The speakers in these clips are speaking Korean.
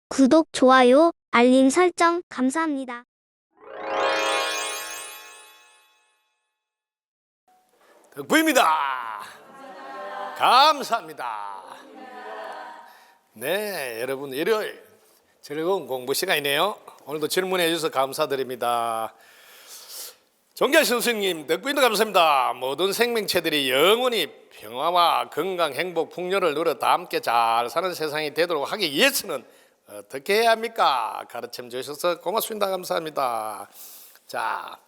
구독, 좋아요, 알림 설정 감사합니다. 덕부입니다. 감사합니다. 네, 여러분 일요일 즐거운 공부 시간이네요. 오늘도 질문해 주셔서 감사드립니다. 존귀하신 스님, 덕부인도 감사합니다. 모든 생명체들이 영원히 평화와 건강, 행복, 풍요를 누려 다 함께 잘 사는 세상이 되도록 하기 위해서는 어떻게 해야 합니까? 가르쳐 주셔서 고맙습니다. 감사합니다. 자,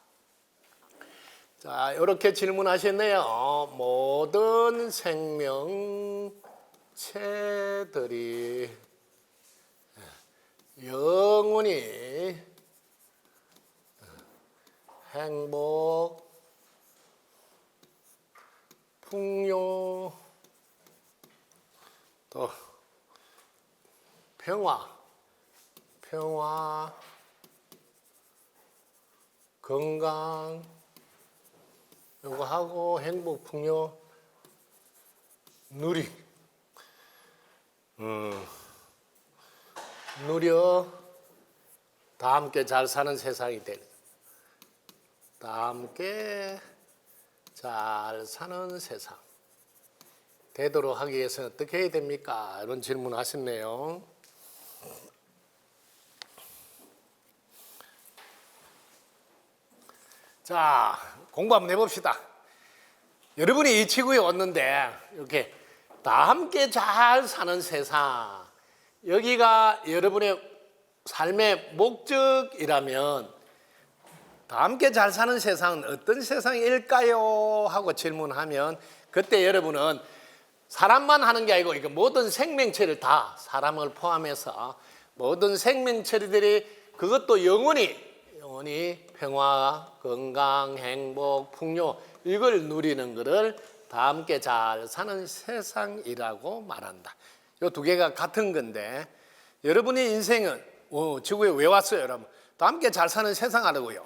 이렇게 질문하셨네요. 모든 생명체들이 영원히 행복, 풍요, 또 평화, 건강, 요거 하고 행복, 풍요, 누려 다 함께 잘 사는 세상이 되는, 다 함께 잘 사는 세상 되도록 하기 위해서는 어떻게 해야 됩니까? 이런 질문을 하셨네요. 자, 공부 한번 해봅시다. 여러분이 이 지구에 왔는데 이렇게 다 함께 잘 사는 세상, 여기가 여러분의 삶의 목적이라면 다 함께 잘 사는 세상은 어떤 세상일까요? 하고 질문하면 그때 여러분은 사람만 하는 게 아니고 이거 모든 생명체를 다, 사람을 포함해서 모든 생명체들이 그것도 영원히 평화, 건강, 행복, 풍요 이걸 누리는 것을 다 함께 잘 사는 세상이라고 말한다. 이 두 개가 같은 건데 여러분의 인생은 지구에 왜 왔어요? 여러분 다 함께 잘 사는 세상 하라고요.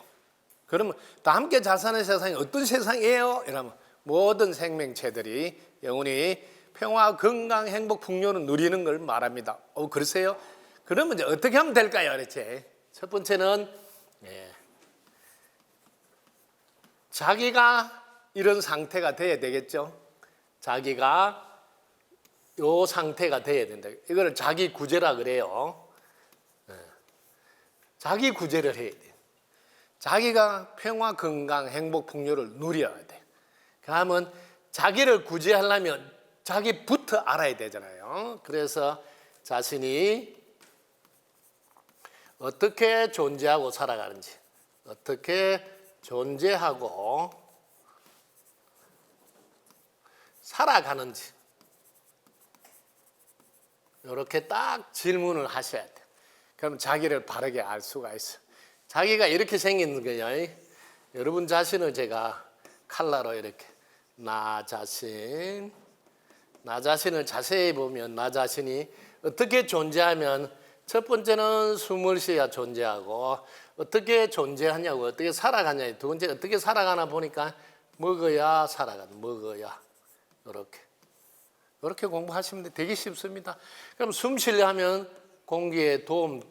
그러면 다 함께 잘 사는 세상이 어떤 세상이에요? 이러면 모든 생명체들이 영원히 평화, 건강, 행복, 풍요를 누리는 걸 말합니다. 그러세요? 그러면 이제 어떻게 하면 될까요? 그렇지? 첫 번째는 자기가 이런 상태가 돼야 되겠죠. 자기가 요 상태가 돼야 된다. 이걸 자기 구제라 그래요. 자기 구제를 해야 돼요. 자기가 평화, 건강, 행복, 풍요를 누려야 돼. 그러면 자기를 구제하려면 자기부터 알아야 되잖아요. 그래서 자신이 어떻게 존재하고 살아가는지, 어떻게 존재하고 살아가는지 이렇게 딱 질문을 하셔야 돼요. 그럼 자기를 바르게 알 수가 있어요. 자기가 이렇게 생기는 거예요. 여러분 자신을 제가 칼라로 이렇게 나 자신을 자세히 보면 나 자신이 어떻게 존재하면 첫 번째는 숨을 쉬어야 존재하고 어떻게 존재하냐고 어떻게 살아가냐 두 번째 어떻게 살아가나 보니까 먹어야 살아가는 먹어야 이렇게 공부하시면 되게 쉽습니다. 그럼 숨 쉬려면 공기에 도움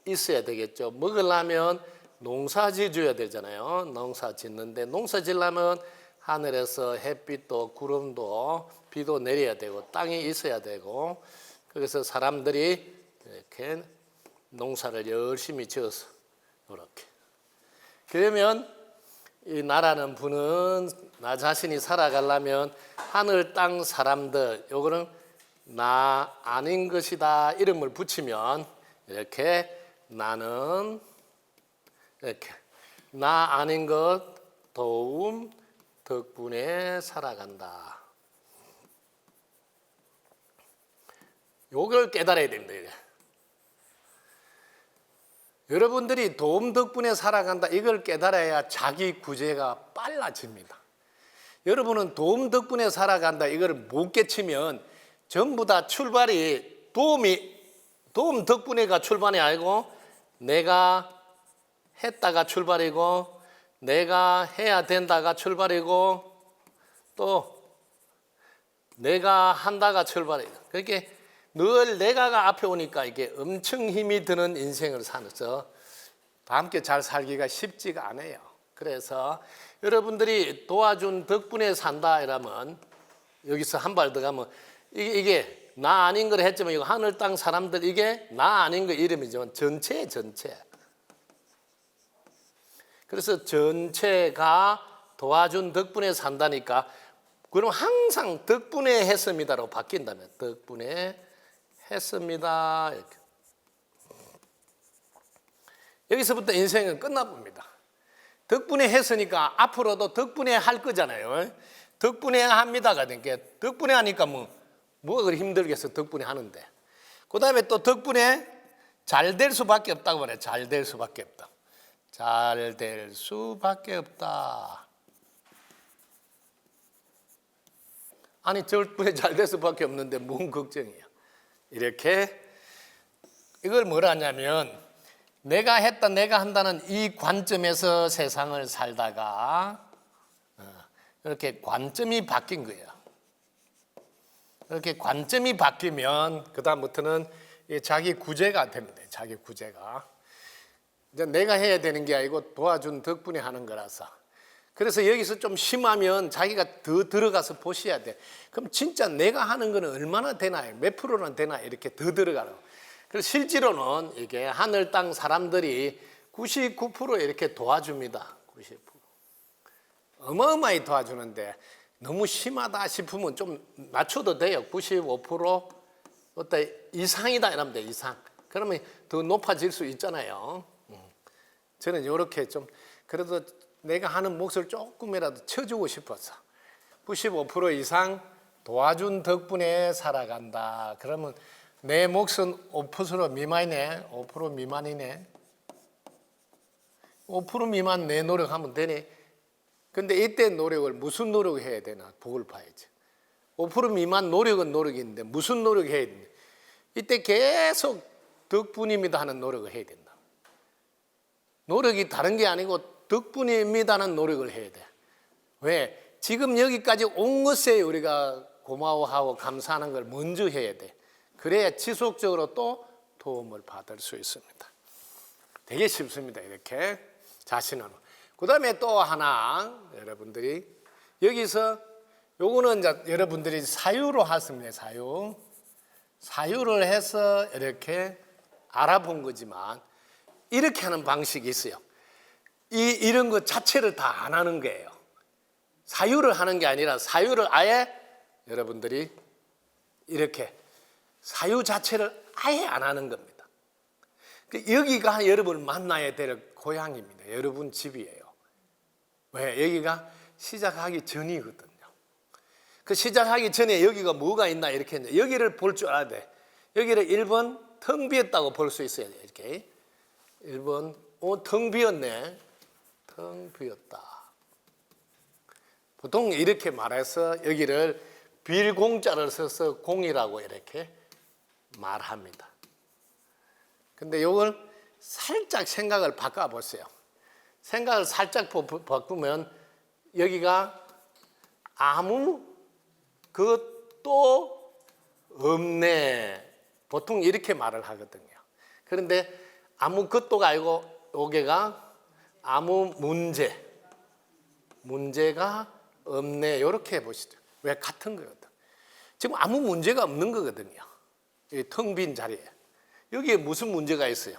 있어야 되겠죠. 먹으려면 농사 지어야 되잖아요. 농사 짓는데 농사 지려면 하늘에서 햇빛도 구름도 비도 내려야 되고 땅이 있어야 되고 그래서 사람들이 이렇게 농사를 열심히 지어서 이렇게 그러면 이 나라는 분은 나 자신이 살아가려면 하늘 땅 사람들 요거는 나 아닌 것이다 이름을 붙이면 이렇게 나는 이렇게 나 아닌 것 도움 덕분에 살아간다. 요걸 깨달아야 됩니다. 이게. 여러분들이 도움 덕분에 살아간다 이걸 깨달아야 자기 구제가 빨라집니다. 여러분은 도움 덕분에 살아간다 이걸 못 깨치면 전부 다 출발이 도움 덕분에가 출발이 아니고 내가 했다가 출발이고 내가 해야 된다가 출발이고 또 내가 한다가 출발이고 그렇게 늘 내가가 앞에 오니까 이게 엄청 힘이 드는 인생을 사면서 다 함께 잘 살기가 쉽지가 않아요. 그래서 여러분들이 도와준 덕분에 산다 이러면 여기서 한 발 더 가면 이게 나 아닌 걸 했지만 이거 하늘 땅 사람들 이게 나 아닌 거 이름이지만 전체. 그래서 전체가 도와준 덕분에 산다니까 그럼 항상 덕분에 했습니다로 바뀐다면 덕분에 했습니다. 이렇게. 여기서부터 인생은 끝나봅니다. 덕분에 했으니까 앞으로도 덕분에 할 거잖아요. 덕분에 합니다가 된 게 덕분에 하니까 뭐가 그리 힘들겠어 덕분에 하는데. 그 다음에 또 덕분에 잘 될 수밖에 없다고 말해. 잘 될 수밖에 없다. 잘 될 수밖에 없다. 아니 덕분에 잘 될 수밖에 없는데 뭔 걱정이야. 이렇게 이걸 뭐라 하냐면 내가 했다 내가 한다는 이 관점에서 세상을 살다가 이렇게 관점이 바뀐 거예요. 이렇게 관점이 바뀌면 그 다음부터는 자기 구제가 됩니다. 자기 구제가 이제 내가 해야 되는 게 아니고 도와준 덕분에 하는 거라서. 그래서 여기서 좀 심하면 자기가 더 들어가서 보셔야 돼. 그럼 진짜 내가 하는 거는 얼마나 되나요? 몇 프로나 되나 이렇게 더 들어가라고. 그래서 실제로는 이게 하늘 땅 사람들이 99% 이렇게 도와줍니다. 90%. 어마어마히 도와주는데 너무 심하다 싶으면 좀 낮춰도 돼요. 95% 어때 이상이다 이러면 돼. 이상. 그러면 더 높아질 수 있잖아요. 저는 이렇게 좀 그래도 내가 하는 몫을 조금이라도 쳐주고 싶어서 95% 이상 도와준 덕분에 살아간다. 그러면 내 몫은 5% 미만이네. 5% 미만이네. 5% 미만 내 노력하면 되네. 근데 이때 노력을 무슨 노력을 해야 되나 복을 봐야지. 5% 미만 노력은 노력인데 무슨 노력을 해야 되나. 이때 계속 덕분입니다 하는 노력을 해야 된다. 노력이 다른 게 아니고 덕분입니다는 노력을 해야 돼. 왜? 지금 여기까지 온 것에 우리가 고마워하고 감사하는 걸 먼저 해야 돼. 그래야 지속적으로 또 도움을 받을 수 있습니다. 되게 쉽습니다. 이렇게 자신은. 그 다음에 또 하나 여러분들이 여기서 요거는 이제 여러분들이 사유로 하십니다. 사유를 해서 이렇게 알아본 거지만 이렇게 하는 방식이 있어요. 이런 것 자체를 다 안 하는 거예요. 사유를 하는 게 아니라 사유를 아예 여러분들이 이렇게 사유 자체를 아예 안 하는 겁니다. 여기가 여러분을 만나야 될 고향입니다. 여러분 집이에요. 왜? 여기가 시작하기 전이거든요. 그 시작하기 전에 여기가 뭐가 있나 이렇게 했는데 여기를 볼 줄 알아야 돼. 여기를 1번 텅 비었다고 볼 수 있어야 돼. 이렇게 1번 텅 비었네. 텅 비었다. 보통 이렇게 말해서 여기를 빌공자를 써서 공이라고 이렇게 말합니다. 근데 이걸 살짝 생각을 바꿔보세요. 생각을 살짝 바꾸면 여기가 아무 것도 없네. 보통 이렇게 말을 하거든요. 그런데 아무 것도가 아니고 여기가 아무 문제가 없네. 이렇게 해보시죠. 왜? 같은 거거든. 지금 아무 문제가 없는 거거든요. 이 텅 빈 자리에. 여기에 무슨 문제가 있어요?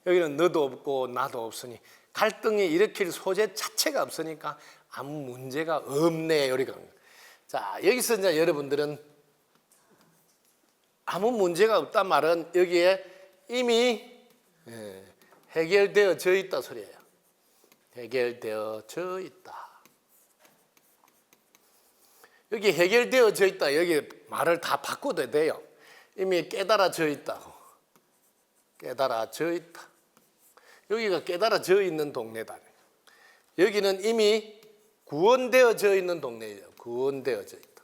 여기는 너도 없고 나도 없으니 갈등이 일으킬 소재 자체가 없으니까 아무 문제가 없네. 요리가. 자, 여기서 이제 여러분들은 아무 문제가 없단 말은 여기에 이미 해결되어져 있다 소리예요. 해결되어져 있다. 여기 해결되어져 있다. 여기 말을 다 바꿔도 돼요. 이미 깨달아져 있다고. 깨달아져 있다. 여기가 깨달아져 있는 동네다. 여기는 이미 구원되어져 있는 동네예요. 구원되어져 있다.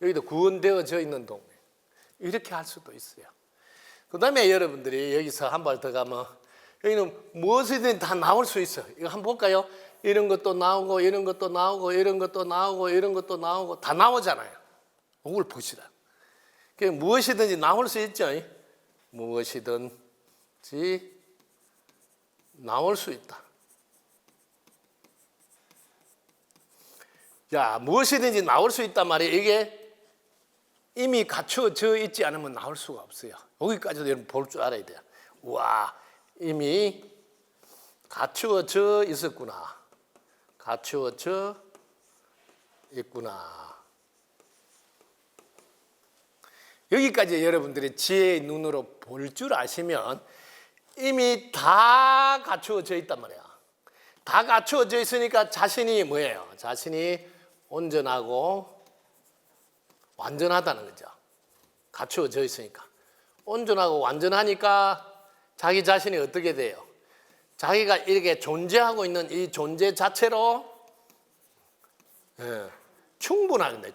여기도 구원되어져 있는 동네. 이렇게 할 수도 있어요. 그 다음에 여러분들이 여기서 한 발 더 가면 여기는 무엇이든 다 나올 수 있어. 이거 한번 볼까요? 이런 것도 나오고 이런 것도 나오고 이런 것도 나오고 이런 것도 나오고 다 나오잖아요. 이걸 보시라. 그 무엇이든지 나올 수 있죠. 무엇이든지 나올 수 있다. 자, 무엇이든지 나올 수 있단 말이에요. 이게 이미 갖추어져 있지 않으면 나올 수가 없어요. 여기까지도 여러분 볼 줄 알아야 돼요. 와, 이미 갖추어져 있었구나. 갖추어져 있구나. 여기까지 여러분들이 지혜의 눈으로 볼 줄 아시면 이미 다 갖추어져 있단 말이야. 다 갖추어져 있으니까 자신이 뭐예요? 자신이 온전하고 완전하다는 거죠. 갖추어져 있으니까. 온전하고 완전하니까 자기 자신이 어떻게 돼요? 자기가 이렇게 존재하고 있는 이 존재 자체로 충분하겠네,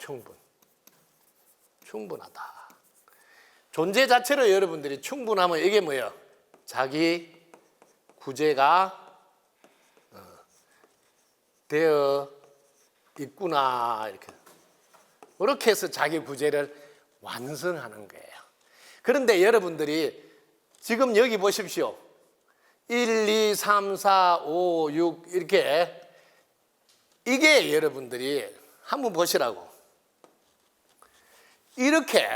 충분하다. 존재 자체로 여러분들이 충분하면 이게 뭐예요? 자기 구제가 되어 있구나. 이렇게 해서 자기 구제를 완성하는 거예요. 그런데 여러분들이 지금 여기 보십시오. 1, 2, 3, 4, 5, 6 이렇게 이게 여러분들이 한번 보시라고. 이렇게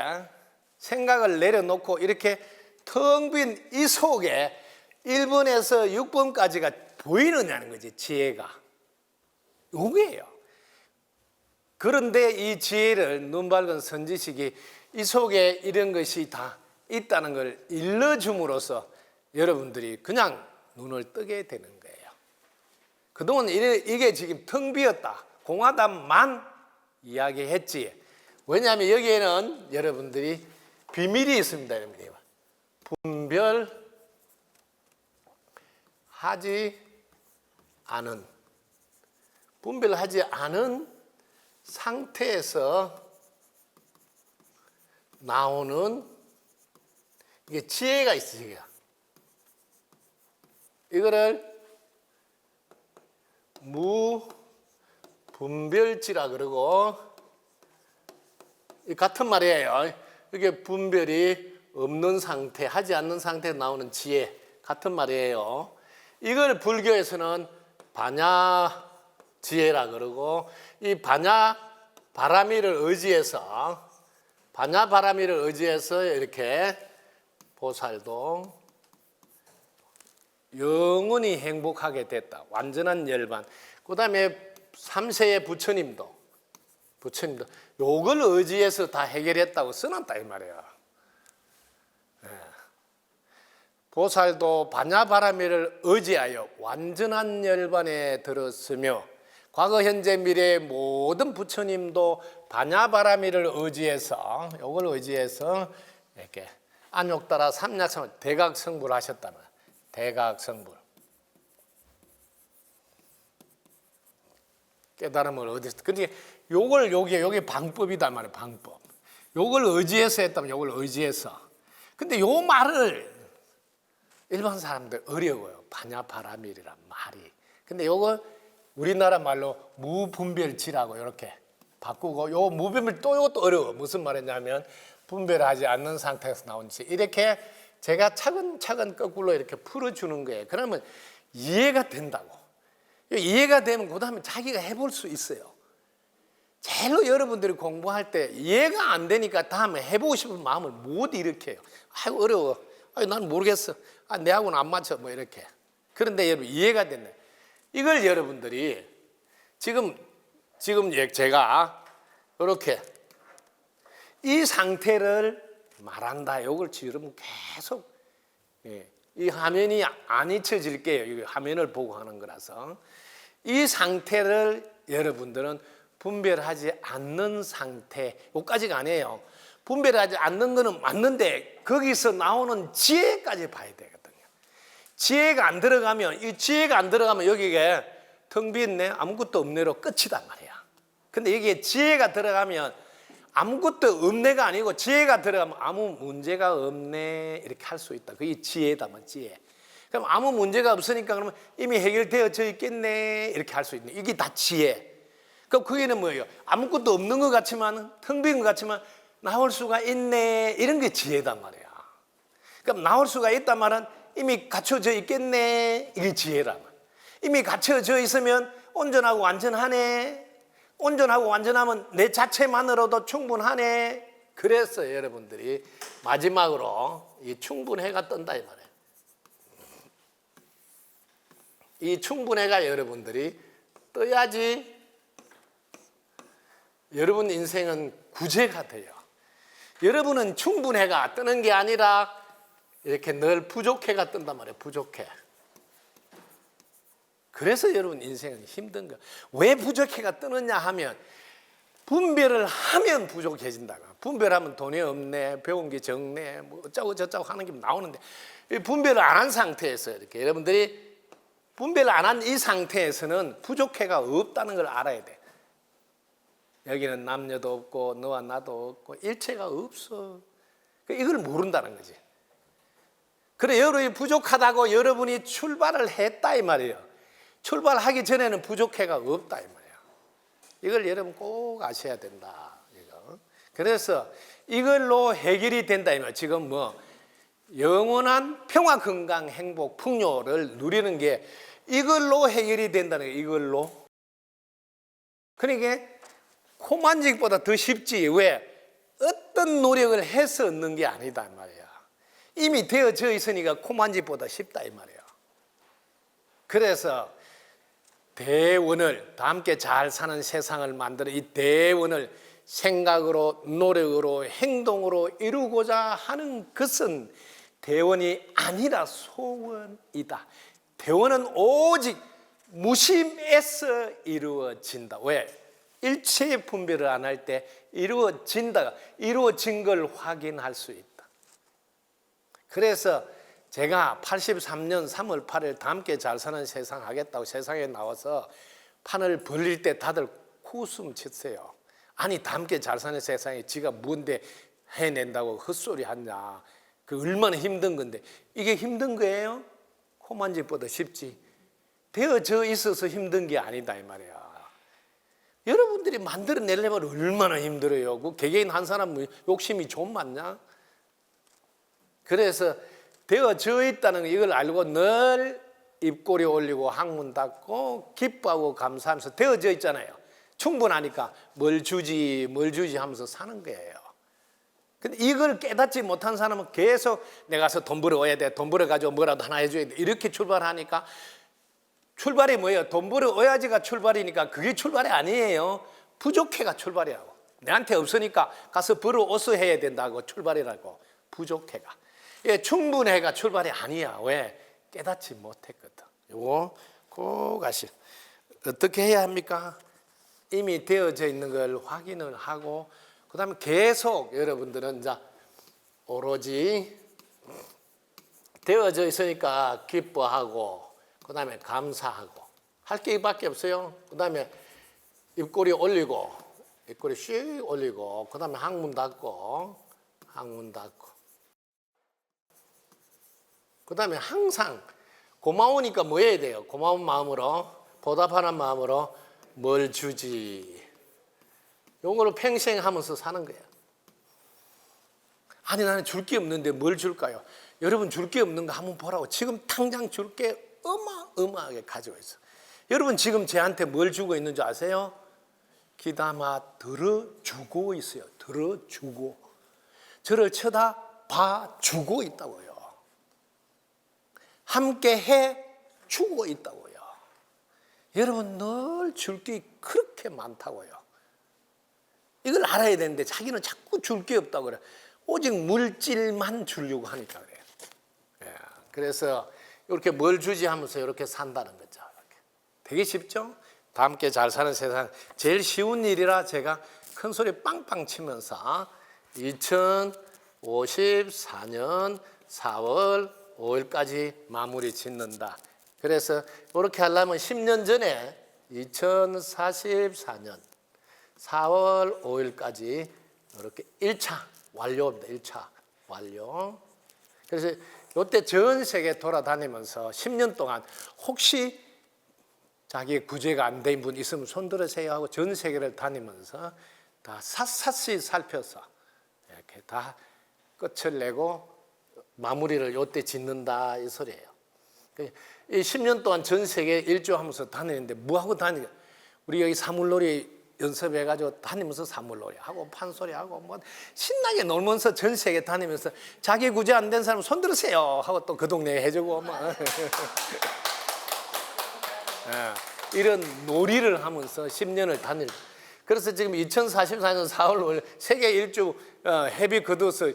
생각을 내려놓고 이렇게 텅 빈 이 속에 1번에서 6번까지가 보이느냐는 거지, 지혜가. 요게예요. 그런데 이 지혜를 눈 밝은 선지식이 이 속에 이런 것이 다 있다는 걸 일러줌으로써 여러분들이 그냥 눈을 뜨게 되는 거예요. 그동안 이게 지금 텅 비었다. 공화담만 이야기했지. 왜냐하면 여기에는 여러분들이 비밀이 있습니다. 여러분들. 분별하지 않은 상태에서 나오는 이게 지혜가 있어요. 이거를 무분별지라 그러고, 같은 말이에요. 이게 분별이 없는 상태, 하지 않는 상태에 나오는 지혜, 같은 말이에요. 이걸 불교에서는 반야 지혜라 그러고, 이 반야 바라미를 의지해서 이렇게 보살도 영원히 행복하게 됐다. 완전한 열반. 그 다음에 3세의 부처님도 요걸 의지해서 다 해결했다고 써놨다 이 말이에요. 보살도 반야바라미를 의지하여 완전한 열반에 들었으며, 과거 현재 미래의 모든 부처님도 반야바라미를 의지해서 이렇게 안욕따라 삼약성을 대각성불 하셨다면, 대각성불 깨달음을 어디서, 그러니까 요게 방법이다 말이에요. 방법. 요걸 의지해서 했다면 요걸 의지해서. 근데 요 말을 일반 사람들 어려워요. 반야바라밀이란 말이. 근데 요거 우리나라 말로 무분별지라고 이렇게 바꾸고, 요 무분별 이것도 어려워. 무슨 말이냐면 분별하지 않는 상태에서 나온 지, 이렇게 제가 차근차근 거꾸로 이렇게 풀어주는 거예요. 그러면 이해가 된다고. 이해가 되면 그 다음에 자기가 해볼 수 있어요. 제일로 여러분들이 공부할 때 이해가 안 되니까 다음에 해보고 싶은 마음을 못 일으켜요. 아이고 어려워. 난 모르겠어. 내하고는 안 맞춰. 뭐 이렇게. 그런데 여러분 이해가 됐네. 이걸 여러분들이 지금 제가 이렇게 이 상태를 말한다. 이걸 여러분 계속, 이 화면이 안 잊혀질게요. 이 화면을 보고 하는 거라서. 이 상태를 여러분들은 분별하지 않는 상태, 여기까지가 아니에요. 분별하지 않는 거는 맞는데 거기서 나오는 지혜까지 봐야 되거든요. 지혜가 안 들어가면 여기가 텅 비었네, 아무것도 없네로 끝이단 말이야. 근데 여기에 지혜가 들어가면 아무것도 없네가 아니고, 지혜가 들어가면 아무 문제가 없네 이렇게 할 수 있다. 그게 지혜다만, 지혜. 그럼 아무 문제가 없으니까 그러면 이미 해결되어져 있겠네 이렇게 할 수 있네. 이게 다 지혜. 그럼 그게는 뭐예요? 아무것도 없는 것 같지만, 텅 빈 것 같지만 나올 수가 있네. 이런 게 지혜단 말이야. 그럼 나올 수가 있단 말은 이미 갖춰져 있겠네. 이게 지혜란 말이야. 이미 갖춰져 있으면 온전하고 완전하네. 온전하고 완전하면 내 자체만으로도 충분하네. 그래서 여러분들이 마지막으로 이 충분해가 뜬다 이 말이에요. 이 충분해가 여러분들이 떠야지 여러분 인생은 구제가 돼요. 여러분은 충분해가 뜨는 게 아니라 이렇게 늘 부족해가 뜬단 말이에요. 부족해. 그래서 여러분 인생은 힘든 거예요. 왜 부족해가 뜨느냐 하면 분별을 하면 부족해진다고. 분별하면 돈이 없네, 배운 게 적네, 뭐 어쩌고 저쩌고 하는 게 나오는데 분별을 안 한 상태에서 이렇게 여러분들이 분별을 안 한 이 상태에서는 부족해가 없다는 걸 알아야 돼. 여기는 남녀도 없고 너와 나도 없고 일체가 없어. 이걸 모른다는 거지. 그래 여러분이 부족하다고 여러분이 출발을 했다 이 말이에요. 출발하기 전에는 부족해가 없다 이 말이에요. 이걸 여러분 꼭 아셔야 된다. 이거. 그래서 이걸로 해결이 된다 이 말이에요. 지금 뭐 영원한 평화, 건강, 행복, 풍요를 누리는 게 이걸로 해결이 된다는 거예요. 이걸로. 그러니까 코만지기보다 더 쉽지. 왜? 어떤 노력을 해서 얻는 게 아니다 이 말이야. 이미 되어져 있으니까 코만지기보다 쉽다 이 말이에요. 그래서 대원을 다 함께 잘 사는 세상을 만드는 이 대원을 생각으로 노력으로 행동으로 이루고자 하는 것은 대원이 아니라 소원이다. 대원은 오직 무심에서 이루어진다. 왜? 일체의 분별을 안 할 때 이루어진다. 이루어진 걸 확인할 수 있다. 그래서 제가 83년 3월 8일 다 함께 잘 사는 세상 하겠다고 세상에 나와서 판을 벌릴 때 다들 코웃음 쳤어요. 아니 다 함께 잘 사는 세상에 지가 뭔데 해낸다고 헛소리 하냐. 그 얼마나 힘든 건데. 이게 힘든 거예요? 코만지기보다 쉽지. 되어져 있어서 힘든 게 아니다 이 말이야. 여러분들이 만들어내려면 얼마나 힘들어요. 그 개개인 한 사람 욕심이 좀 많냐? 그래서 되어져 있다는 이걸 알고 늘 입꼬리 올리고 항문 닫고 기뻐하고 감사하면서 되어져 있잖아요. 충분하니까 뭘 주지 하면서 사는 거예요. 근데 이걸 깨닫지 못한 사람은 계속 내가 가서 돈 벌어와야 돼. 돈 벌어가지고 뭐라도 하나 해줘야 돼. 이렇게 출발하니까 출발이 뭐예요? 돈 벌어와야지가 출발이니까 그게 출발이 아니에요. 부족해가 출발이라고. 내한테 없으니까 가서 벌어오서 해야 된다고 출발이라고. 부족해가. 예, 충분해가 출발이 아니야. 왜? 깨닫지 못했거든. 이거 꼭 아시. 어떻게 해야 합니까? 이미 되어져 있는 걸 확인을 하고 그다음에 계속 여러분들은 이제 오로지 되어져 있으니까 기뻐하고 그다음에 감사하고 할 게 이밖에 없어요. 그다음에 입꼬리 올리고 입꼬리 씩 올리고 그다음에 항문 닫고 그다음에 항상 고마우니까 뭐 해야 돼요? 고마운 마음으로 보답하는 마음으로 뭘 주지? 요거를 평생 하면서 사는 거예요. 아니 나는 줄 게 없는데 뭘 줄까요? 여러분 줄 게 없는 거 한번 보라고. 지금 당장 줄 게 어마어마하게 가지고 있어. 여러분 지금 저한테 뭘 주고 있는 줄 아세요? 귀담아 들어주고 있어요. 들어주고. 저를 쳐다봐 주고 있다고요. 함께 해 주고 있다고요. 여러분 늘 줄 게 그렇게 많다고요. 이걸 알아야 되는데 자기는 자꾸 줄 게 없다고 그래. 오직 물질만 주려고 하니까 그래요. 예, 그래서 이렇게 뭘 주지 하면서 이렇게 산다는 거죠. 이렇게. 되게 쉽죠? 다 함께 잘 사는 세상 제일 쉬운 일이라 제가 큰 소리 빵빵 치면서 2054년 4월 5일까지 마무리 짓는다. 그래서 이렇게 하려면 10년 전에 2044년 4월 5일까지 이렇게 1차 완료입니다. 1차 완료. 그래서 이때 전 세계 돌아다니면서 10년 동안 혹시 자기 구제가 안 된 분 있으면 손 들으세요 하고 전 세계를 다니면서 다 샅샅이 살펴서 이렇게 다 끝을 내고 마무리를 요때 짓는다 이 소리예요. 이 10년 동안 전 세계 일주하면서 다니는데 뭐하고 다니냐? 우리 여기 사물놀이 연습해가지고 다니면서 사물놀이 하고 판소리 하고 뭐 신나게 놀면서 전 세계 다니면서 자기 구제 안 된 사람 손 들으세요 하고 또 그 동네에 해주고 뭐 이런 놀이를 하면서 10년을 다닐. 그래서 지금 2044년 4월 세계 일주 헤비 거둬서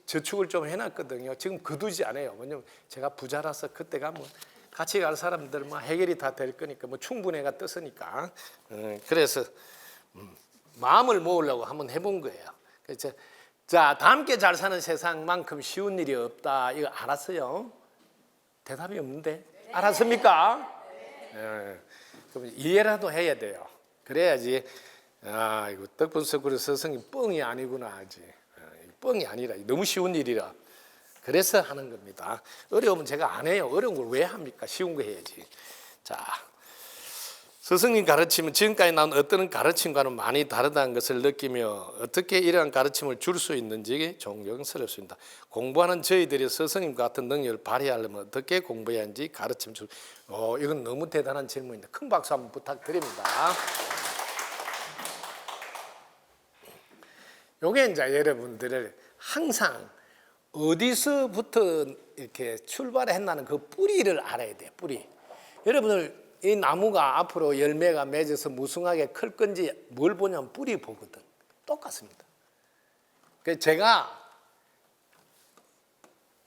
저축을 좀 해놨거든요. 지금 거두지 않아요. 왜냐면 제가 부자라서 그때가 뭐 같이 갈 사람들 뭐 해결이 다 될 거니까 뭐 충분해가 떴으니까. 그래서 마음을 모으려고 한번 해본 거예요. 그래서 자, 다 함께 잘 사는 세상만큼 쉬운 일이 없다. 이거 알았어요? 대답이 없는데 알았습니까? 그럼 이해라도 해야 돼요. 그래야지 이거 덕분석으로 스승이 뻥이 아니구나 하지. 뻥이 아니라 너무 쉬운 일이라 그래서 하는 겁니다. 어려우면 제가 안 해요. 어려운 걸 왜 합니까? 쉬운 거 해야지. 자, 스승님 가르침은 지금까지 나온 어떤 가르침과는 많이 다르다는 것을 느끼며 어떻게 이러한 가르침을 줄 수 있는지 존경스럽습니다. 공부하는 저희들이 스승님 같은 능력을 발휘하려면 어떻게 공부해야 하는지 가르침 줄. 이건 너무 대단한 질문인데 큰 박수 한번 부탁드립니다. 요게 이제 여러분들을 항상 어디서부터 이렇게 출발했나는 그 뿌리를 알아야 돼요. 뿌리. 여러분들 이 나무가 앞으로 열매가 맺어서 무성하게 클 건지 뭘 보냐면 뿌리 보거든. 똑같습니다. 그래서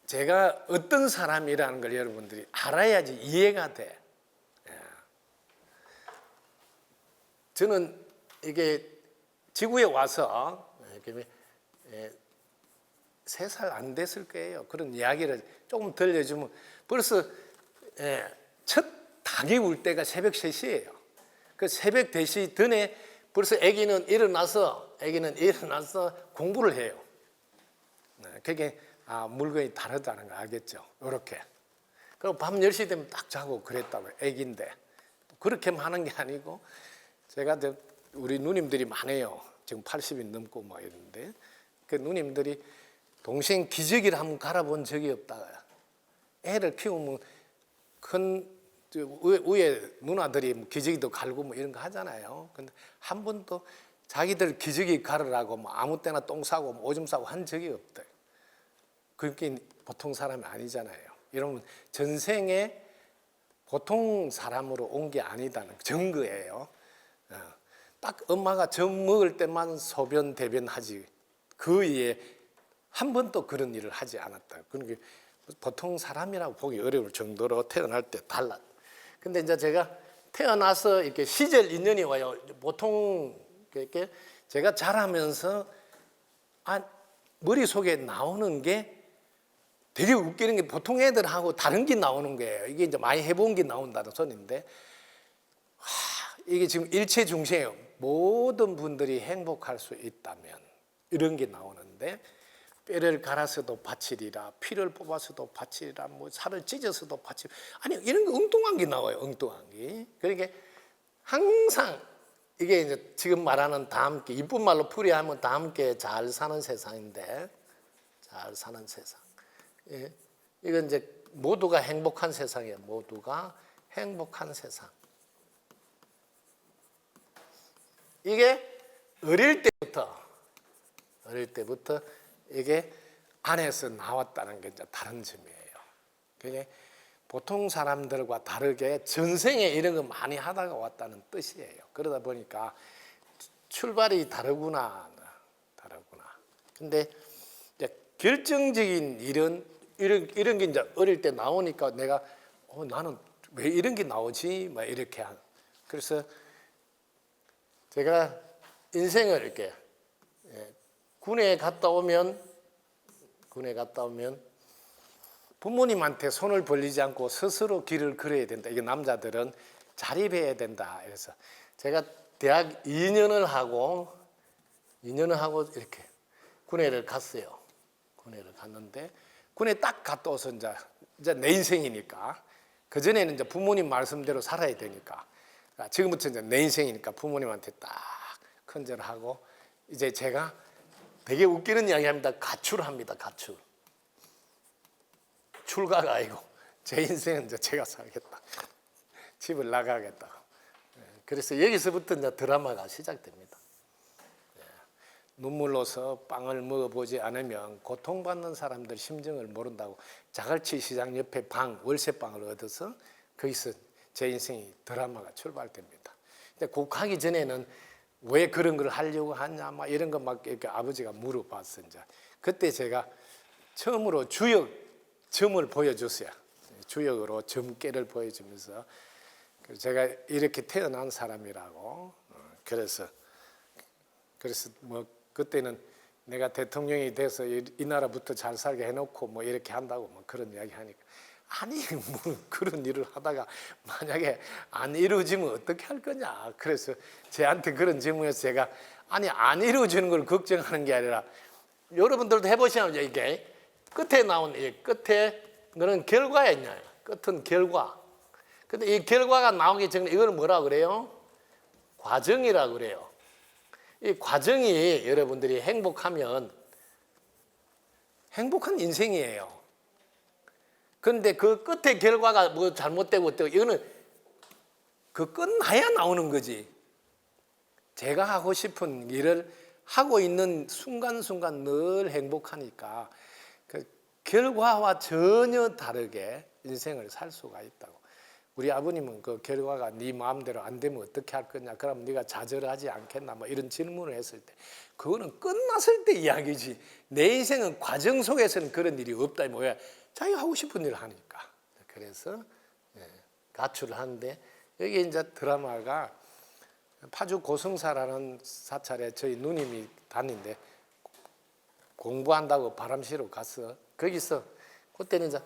제가 어떤 사람이라는 걸 여러분들이 알아야지 이해가 돼. 저는 이게 지구에 와서 3살 안 됐을 거예요. 그런 이야기를 조금 들려주면 벌써 첫 닭이 울 때가 새벽 3시예요. 그 새벽 4시 전에 벌써 아기는 일어나서 공부를 해요. 그게 물건이 다르다는 거 알겠죠? 이렇게. 그리고 밤 10시 되면 딱 자고 그랬다고요. 아기인데. 그렇게만 하는 게 아니고 제가 우리 누님들이 많아요. 지금 80이 넘고 뭐 이러는데 그 누님들이 동생 기저귀를 한번 갈아본 적이 없다. 애를 키우면 큰 위에 누나들이 기저귀도 갈고 뭐 이런 거 하잖아요. 근데 한 번도 자기들 기저귀 갈으라고 뭐 아무 때나 똥 싸고 뭐 오줌 싸고 한 적이 없대. 그게 보통 사람이 아니잖아요. 이러면 전생에 보통 사람으로 온 게 아니다는 증거예요. 딱 엄마가 젖 먹을 때만 소변 대변 하지 그 이에 한 번도 그런 일을 하지 않았다. 그러니까 보통 사람이라고 보기 어려울 정도로 태어날 때 달라. 근데 이제 제가 태어나서 이렇게 시절 인연이 와요. 보통 이렇게 제가 자라면서 머릿속에 나오는 게 되게 웃기는 게 보통 애들하고 다른 게 나오는 거예요. 이게 이제 많이 해본 게 나온다는 소리인데 이게 지금 일체 중생이에요. 모든 분들이 행복할 수 있다면 이런 게 나오는데 뼈를 갈아서도 바치리라 피를 뽑아서도 바치리라 뭐 살을 찢어서도 바치리라 아니 이런 거 엉뚱한 게 나와요. 엉뚱한 게. 그러니까 항상 이게 이제 지금 말하는 다 함께 이쁜 말로 풀이하면 다 함께 잘 사는 세상인데 잘 사는 세상. 예. 이건 이제 모두가 행복한 세상이에요. 모두가 행복한 세상. 이게 어릴 때부터 이게 안에서 나왔다는 게 이제 다른 점이에요. 그게 보통 사람들과 다르게 전생에 이런 거 많이 하다가 왔다는 뜻이에요. 그러다 보니까 출발이 다르구나. 근데 이제 결정적인 이런 게 이제 어릴 때 나오니까 내가 나는 왜 이런 게 나오지? 막 이렇게 그래서 제가 인생을 이렇게 군에 갔다 오면 부모님한테 손을 벌리지 않고 스스로 길을 걸어야 된다. 이게 남자들은 자립해야 된다. 그래서 제가 대학 2년을 하고 이렇게 군에를 갔어요. 군에를 갔는데 군에 딱 갔다 와서 이제 내 인생이니까 그 전에는 이제 부모님 말씀대로 살아야 되니까 지금부터 이제 내 인생이니까 부모님한테 딱 큰절하고 이제 제가 되게 웃기는 이야기 합니다. 가출합니다. 가출. 출가가 아니고 제 인생은 이제 제가 살겠다. 집을 나가겠다. 그래서 여기서부터 이제 드라마가 시작됩니다. 눈물로서 빵을 먹어보지 않으면 고통받는 사람들 심정을 모른다고 자갈치 시장 옆에 월세방을 얻어서 거기서 제 인생이 드라마가 출발됩니다. 근데 곡하기 전에는 왜 그런 걸 하려고 하냐 막 이런 거 막 이렇게 아버지가 물어봤어. 이제 그때 제가 처음으로 점을 보여줬어요. 주역으로 점괘를 보여주면서 제가 이렇게 태어난 사람이라고. 그래서 뭐 그때는 내가 대통령이 돼서 이 나라부터 잘 살게 해놓고 뭐 이렇게 한다고 뭐 그런 이야기 하니까, 아니 뭐 그런 일을 하다가 만약에 안 이루어지면 어떻게 할 거냐. 그래서 제한테 그런 질문에서 제가 아니 안 이루어지는 걸 걱정하는 게 아니라, 여러분들도 해보시면 이게 끝에 나온 이 끝에 그런 결과에 있냐. 끝은 결과. 근데 이 결과가 나오기 전에 이거는 뭐라 그래요? 과정이라 그래요. 이 과정이 여러분들이 행복하면 행복한 인생이에요. 그런데 그 끝의 결과가 뭐 잘못되고 어때요? 이거는 그 끝나야 나오는 거지. 제가 하고 싶은 일을 하고 있는 순간순간 늘 행복하니까 그 결과와 전혀 다르게 인생을 살 수가 있다고. 우리 아버님은 그 결과가 네 마음대로 안 되면 어떻게 할 거냐, 그럼 네가 좌절하지 않겠나, 뭐 이런 질문을 했을 때 그거는 끝났을 때 이야기지. 내 인생은 과정 속에서는 그런 일이 없다. 뭐야? 자기가 하고 싶은 일을 하니까. 그래서 가출을 하는데, 여기 이제 드라마가 파주 고성사라는 사찰에 저희 누님이 다니는데 공부한다고 바람시로 가서 거기서 그때는 이제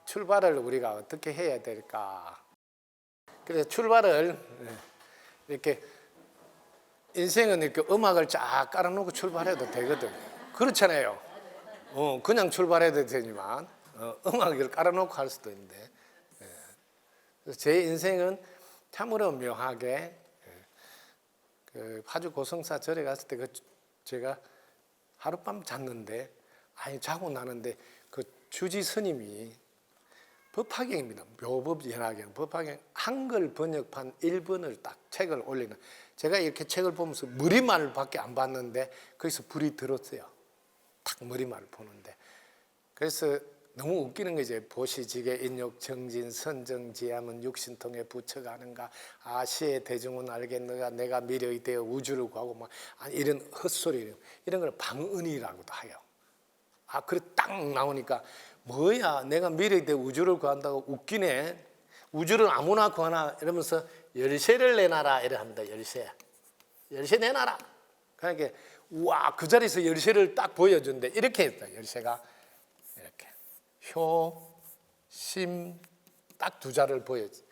출발을 우리가 어떻게 해야 될까. 그래서 출발을 이렇게, 인생은 이렇게 음악을 쫙 깔아놓고 출발해도 되거든. 그렇잖아요. 그냥 출발해도 되지만 음악을 깔아놓고 할 수도 있는데, 그래서 제 인생은 참으로 묘하게 그 파주 고성사 절에 갔을 때 제가 하룻밤 잤는데, 자고 나는데 그 주지 스님이 법화경입니다. 묘법연화경 법화경 한글 번역판 1번을 딱 책을 올리는, 제가 이렇게 책을 보면서 머리말을 밖에 안 봤는데 거기서 불이 들었어요. 딱 머리말을 보는데. 그래서 너무 웃기는 거죠. 보시지게 인욕 정진 선정지함은 육신통에 부처가는가, 아시의 대중은 알겠는가, 내가 미력이 되어 우주를 구하고 막 이런 헛소리, 이런 걸 방언이라고도 해요. 그래 딱 나오니까 뭐야, 내가 미래에 우주를 구한다고 웃기네. 우주를 아무나 구하나 이러면서 열쇠를 내놔라 이래 합니다. 열쇠 내놔라. 그러니까 와, 그 자리에서 열쇠를 딱 보여준대. 이렇게 했다. 열쇠가 이렇게 효, 심 딱 두 자를 보여줘.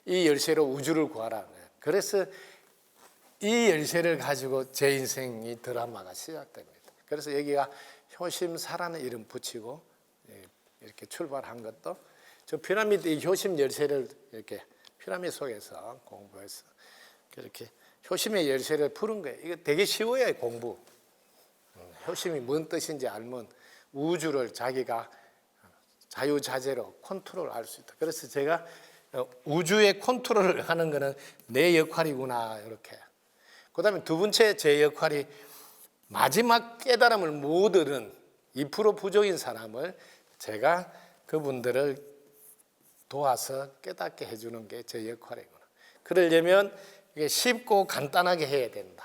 이 열쇠로 우주를 구하라. 그래서 이 열쇠를 가지고 제 인생이 드라마가 시작됩니다. 그래서 여기가 효심사라는 이름 붙이고 이렇게 출발한 것도, 저 피라미드 이 효심 열쇠를 이렇게 피라미드 속에서 공부해서 그렇게 효심의 열쇠를 푸는 거예요. 이거 되게 쉬워요, 공부. 효심이 뭔 뜻인지 알면 우주를 자기가 자유자재로 컨트롤할 수 있다. 그래서 제가 우주의 컨트롤을 하는 거는 내 역할이구나, 이렇게. 그 다음에 두 번째 제 역할이, 마지막 깨달음을 못 얻은 2% 부족인 사람을 제가 그분들을 도와서 깨닫게 해주는 게 제 역할이구나. 그러려면 이게 쉽고 간단하게 해야 된다.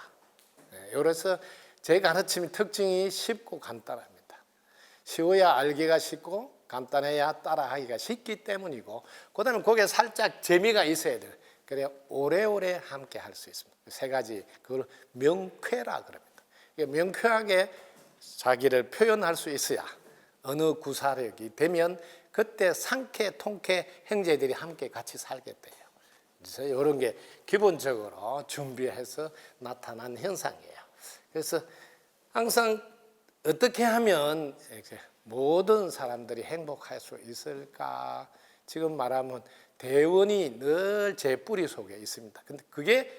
그래서 제 가르침의 특징이 쉽고 간단합니다. 쉬워야 알기가 쉽고 간단해야 따라하기가 쉽기 때문이고, 그 다음에 거기에 살짝 재미가 있어야 돼요. 그래야 오래오래 함께 할 수 있습니다. 세 가지, 그걸 명쾌라 그럽니다. 명쾌하게 자기를 표현할 수 있어야 어느 구사력이 되면 그때 상쾌, 통쾌 형제들이 함께 같이 살게 돼요. 그래서 이런 게 기본적으로 준비해서 나타난 현상이에요. 그래서 항상 어떻게 하면 모든 사람들이 행복할 수 있을까? 지금 말하면 대원이 늘 제 뿌리 속에 있습니다. 근데 그게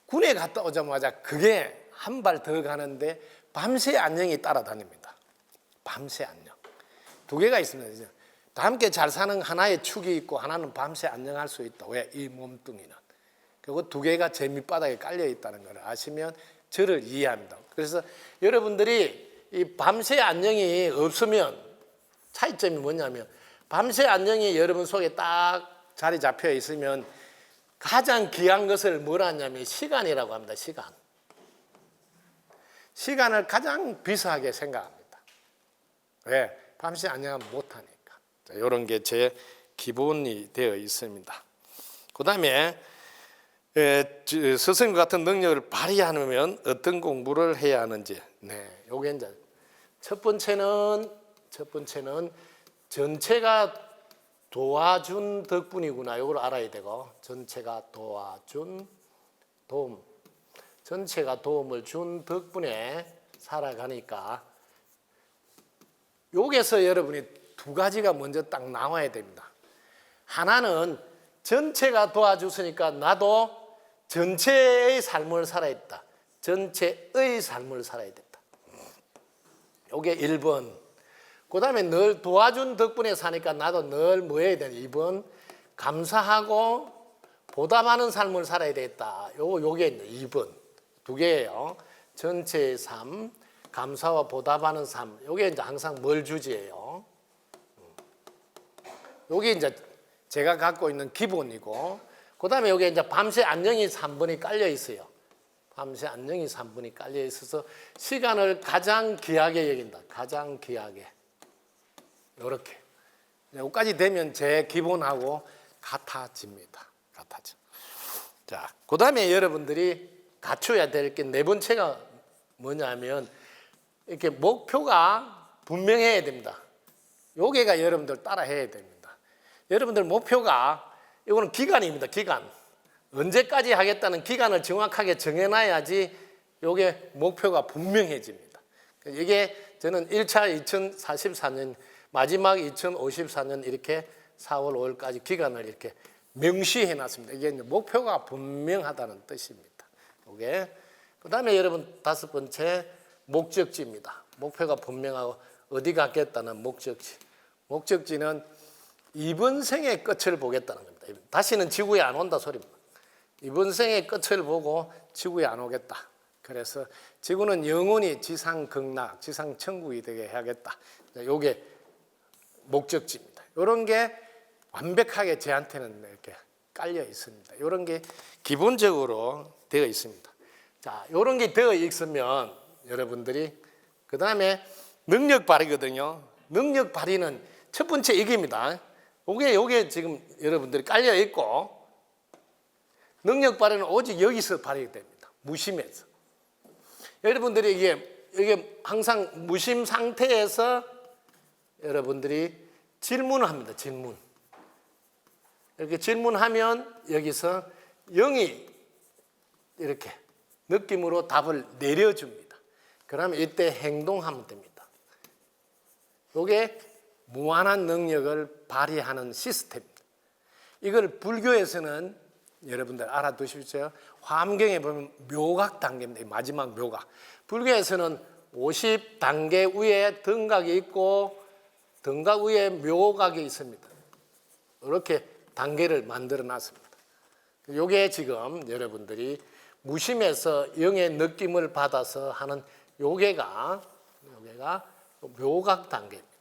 군에 갔다 오자마자 그게 한 발 더 가는데 밤새 안녕이 따라다닙니다. 밤새 안녕. 두 개가 있습니다. 다 함께 잘 사는 하나의 축이 있고 하나는 밤새 안녕할 수 있다. 왜? 이 몸뚱이는. 그리고 두 개가 제 밑바닥에 깔려 있다는 걸 아시면 저를 이해합니다. 그래서 여러분들이 이 밤새 안녕이 없으면 차이점이 뭐냐면 밤새 안녕이 여러분 속에 딱 자리 잡혀 있으면 가장 귀한 것을 뭐라 하냐면 시간이라고 합니다. 시간. 시간을 가장 비싸게 생각합니다. 왜? 밤새 안녕하면 못하니까. 자, 이런 게 제 기본이 되어 있습니다. 그 다음에 스승님 같은 능력을 발휘하려면 어떤 공부를 해야 하는지. 네, 요게 이제 첫 번째는 전체가 도와준 덕분이구나. 이걸 알아야 되고, 전체가 도와준 도움, 전체가 도움을 준 덕분에 살아가니까 여기서 여러분이 두 가지가 먼저 딱 나와야 됩니다. 하나는 전체가 도와줬으니까 나도 전체의 삶을 살아야 됐다. 전체의 삶을 살아야 됐다. 이게 1번. 그 다음에 늘 도와준 덕분에 사니까 나도 늘 뭐 해야 되냐. 2번. 감사하고 보답하는 삶을 살아야 되겠다. 요게 2번. 두 개예요. 전체의 삶, 감사와 보답하는 삶. 요게 이제 항상 뭘 주제예요. 요게 이제 제가 갖고 있는 기본이고, 그 다음에 여기 이제 밤새 안녕이 3번이 깔려 있어요. 밤새 안녕이 3번이 깔려 있어서 시간을 가장 귀하게 여긴다. 가장 귀하게. 이렇게. 여기까지 되면 제 기본하고 같아집니다. 같아져. 자, 그 다음에 여러분들이 갖춰야 될 게 네 번째가 뭐냐면 이렇게 목표가 분명해야 됩니다. 요게가 여러분들 따라 해야 됩니다. 여러분들 목표가 이거는 기간입니다. 기간. 언제까지 하겠다는 기간을 정확하게 정해놔야지 이게 목표가 분명해집니다. 이게 저는 1차 2044년, 마지막 2054년 이렇게 4월 5일까지 기간을 이렇게 명시해놨습니다. 이게 이제 목표가 분명하다는 뜻입니다. 이게 그다음에 여러분 다섯 번째 목적지입니다. 목표가 분명하고 어디 가겠다는 목적지. 목적지는 이번 생의 끝을 보겠다는 겁니다. 다시는 지구에 안 온다 소리입니다. 이번 생의 끝을 보고 지구에 안 오겠다. 그래서 지구는 영원히 지상 극락, 지상 천국이 되게 해야겠다. 이게 목적지입니다. 이런 게 완벽하게 저한테는 이렇게 깔려 있습니다. 이런 게 기본적으로 되어 있습니다. 자, 이런 게 되어 있으면 여러분들이 그 다음에 능력 발휘거든요. 능력 발휘는 첫 번째 이깁니다. 요게 지금 여러분들이 깔려 있고, 능력 발휘는 오직 여기서 발휘됩니다. 무심해서. 여러분들이 이게 항상 무심 상태에서 여러분들이 질문을 합니다. 질문. 이렇게 질문하면 여기서 영이 이렇게 느낌으로 답을 내려줍니다. 그러면 이때 행동하면 됩니다. 이게 무한한 능력을 발휘하는 시스템입니다. 이걸 불교에서는 여러분들 알아두십시오. 화엄경에 보면 묘각 단계입니다. 마지막 묘각. 불교에서는 50단계 위에 등각이 있고 등각 위에 묘각이 있습니다. 이렇게 단계를 만들어 놨습니다. 이게 지금 여러분들이 무심해서 영의 느낌을 받아서 하는 요게가 묘각 단계입니다.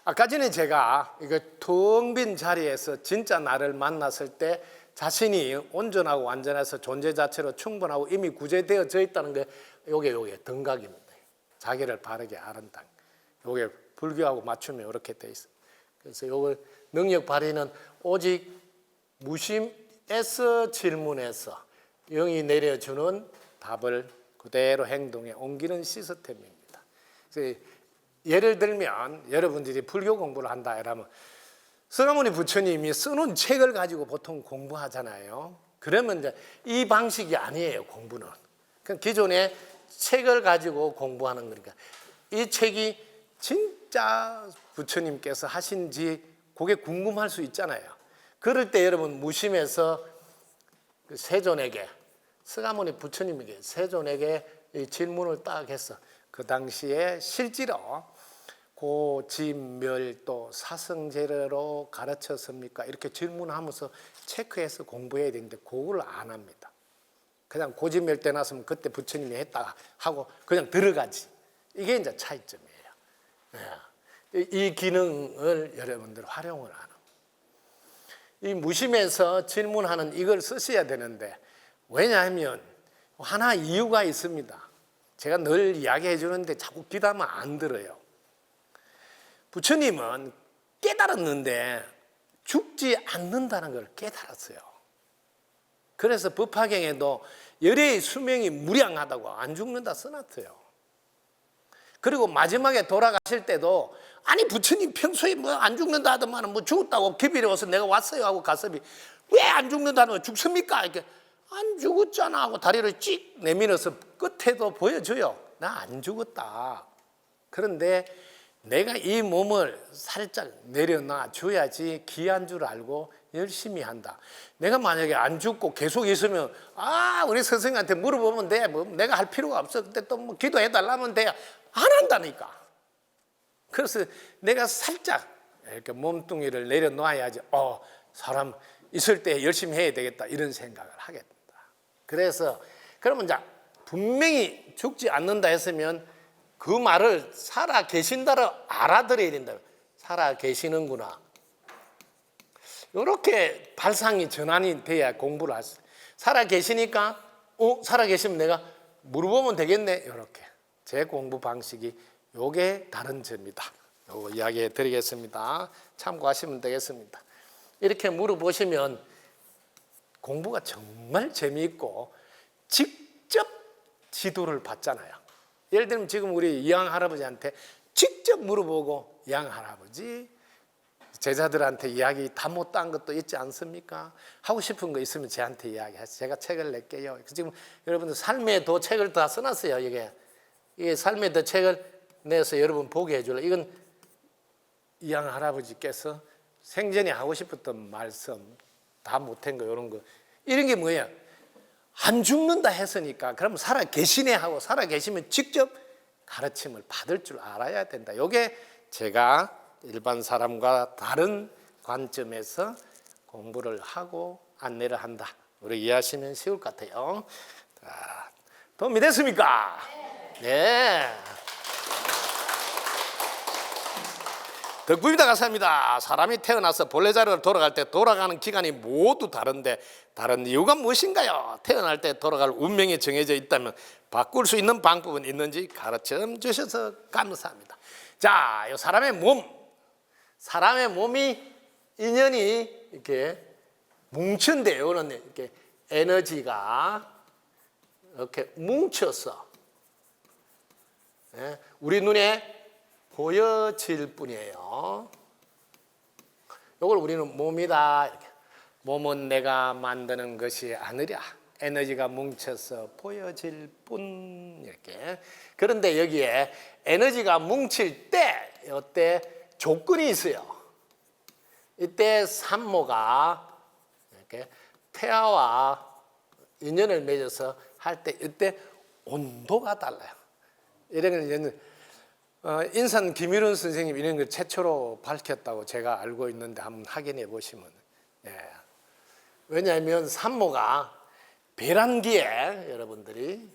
아까 전에 제가 이거 텅 빈 자리에서 진짜 나를 만났을 때 자신이 온전하고 완전해서 존재 자체로 충분하고 이미 구제되어져 있다는 게 요게 등각입니다. 자기를 바르게 아는 단계. 요게 불교하고 맞추면 이렇게 돼 있어요. 그래서 요걸 능력 발휘는 오직 무심에서 질문해서 영이 내려주는 답을 그대로 행동에 옮기는 시스템입니다. 그래서 예를 들면 여러분들이 불교 공부를 한다 이러면 서가모니 부처님이 써놓은 책을 가지고 보통 공부하잖아요. 그러면 이제 이 방식이 아니에요. 공부는. 기존에 책을 가지고 공부하는 거니까 이 책이 진짜 부처님께서 하신지 그게 궁금할 수 있잖아요. 그럴 때 여러분 무심해서 세존에게 서가모니 부처님에게 세존에게 이 질문을 딱 했어. 그 당시에 실제로 고지멸도 사성제로 가르쳤습니까? 이렇게 질문하면서 체크해서 공부해야 되는데 그걸 안 합니다. 그냥 고지멸대 났으면 그때 부처님이 했다 하고 그냥 들어가지. 이게 이제 차이점이에요. 이 기능을 여러분들 활용을 안 합니다. 이 무심해서 질문하는 이걸 쓰셔야 되는데, 왜냐하면 하나 이유가 있습니다. 제가 늘 이야기해 주는데 자꾸 귀담아 안 들어요. 부처님은 깨달았는데 죽지 않는다는 걸 깨달았어요. 그래서 법화경에도 열애의 수명이 무량하다고 안 죽는다 써놨어요. 그리고 마지막에 돌아가실 때도 아니 부처님 평소에 뭐 안 죽는다 하더만 뭐 죽었다고 기별이 와서 내가 왔어요 하고 가서비 왜 안 죽는다는 거 죽습니까? 이렇게 안 죽었잖아 하고 다리를 찍 내밀어서 끝에도 보여줘요. 나 안 죽었다. 그런데 내가 이 몸을 살짝 내려놔 줘야지 귀한 줄 알고 열심히 한다. 내가 만약에 안 죽고 계속 있으면 우리 선생님한테 물어보면 돼. 뭐 내가 할 필요가 없어. 그때 또 뭐 기도해 달라면 돼. 안 한다니까. 그래서 내가 살짝 이렇게 몸뚱이를 내려놔야지 사람 있을 때 열심히 해야 되겠다 이런 생각을 하게 된다. 그래서 그러면 이제 분명히 죽지 않는다 했으면 그 말을 살아 계신다로 알아들어야 된다. 살아 계시는구나. 이렇게 발상이 전환이 돼야 공부를 할 수 있어요. 살아 계시니까 살아 계시면 내가 물어보면 되겠네. 이렇게 제 공부 방식이 요게 다른 점이다. 요거 이야기해 드리겠습니다. 참고하시면 되겠습니다. 이렇게 물어보시면 공부가 정말 재미있고 직접 지도를 받잖아요. 예를 들면 지금 우리 이양 할아버지한테 직접 물어보고 이양 할아버지 제자들한테 이야기 다 못한 것도 있지 않습니까? 하고 싶은 거 있으면 저한테 이야기하세요. 제가 책을 낼게요. 지금 여러분들 삶의 도 책을 다 써놨어요. 이게 삶의 도 책을 내서 여러분 보게 해줄래. 이건 이양 할아버지께서 생전에 하고 싶었던 말씀 다 못한 거 이런 게 뭐예요? 안 죽는다 했으니까 그러면 살아 계시네 하고 살아 계시면 직접 가르침을 받을 줄 알아야 된다. 이게 제가 일반 사람과 다른 관점에서 공부를 하고 안내를 한다. 우리 이해하시면 쉬울 것 같아요. 자, 도움이 됐습니까? 네. 덕분이다 감사합니다. 사람이 태어나서 본래 자리로 돌아갈 때 돌아가는 기간이 모두 다른데 다른 이유가 무엇인가요? 태어날 때 돌아갈 운명이 정해져 있다면 바꿀 수 있는 방법은 있는지 가르쳐 주셔서 감사합니다. 자, 이 사람의 몸이 인연이 이렇게 뭉친데요. 이렇게 에너지가 이렇게 뭉쳐서 우리 눈에 보여질 뿐이에요. 이걸 우리는 몸이다. 이렇게. 몸은 내가 만드는 것이 아니랴. 에너지가 뭉쳐서 보여질 뿐. 이렇게. 그런데 여기에 에너지가 뭉칠 때 이때 조건이 있어요. 이때 산모가 이렇게 태아와 인연을 맺어서 할 때 이때 온도가 달라요. 이런 건 인산 김일훈 선생님 이런 걸 최초로 밝혔다고 제가 알고 있는데 한번 확인해 보시면 왜냐하면 산모가 배란기에 여러분들이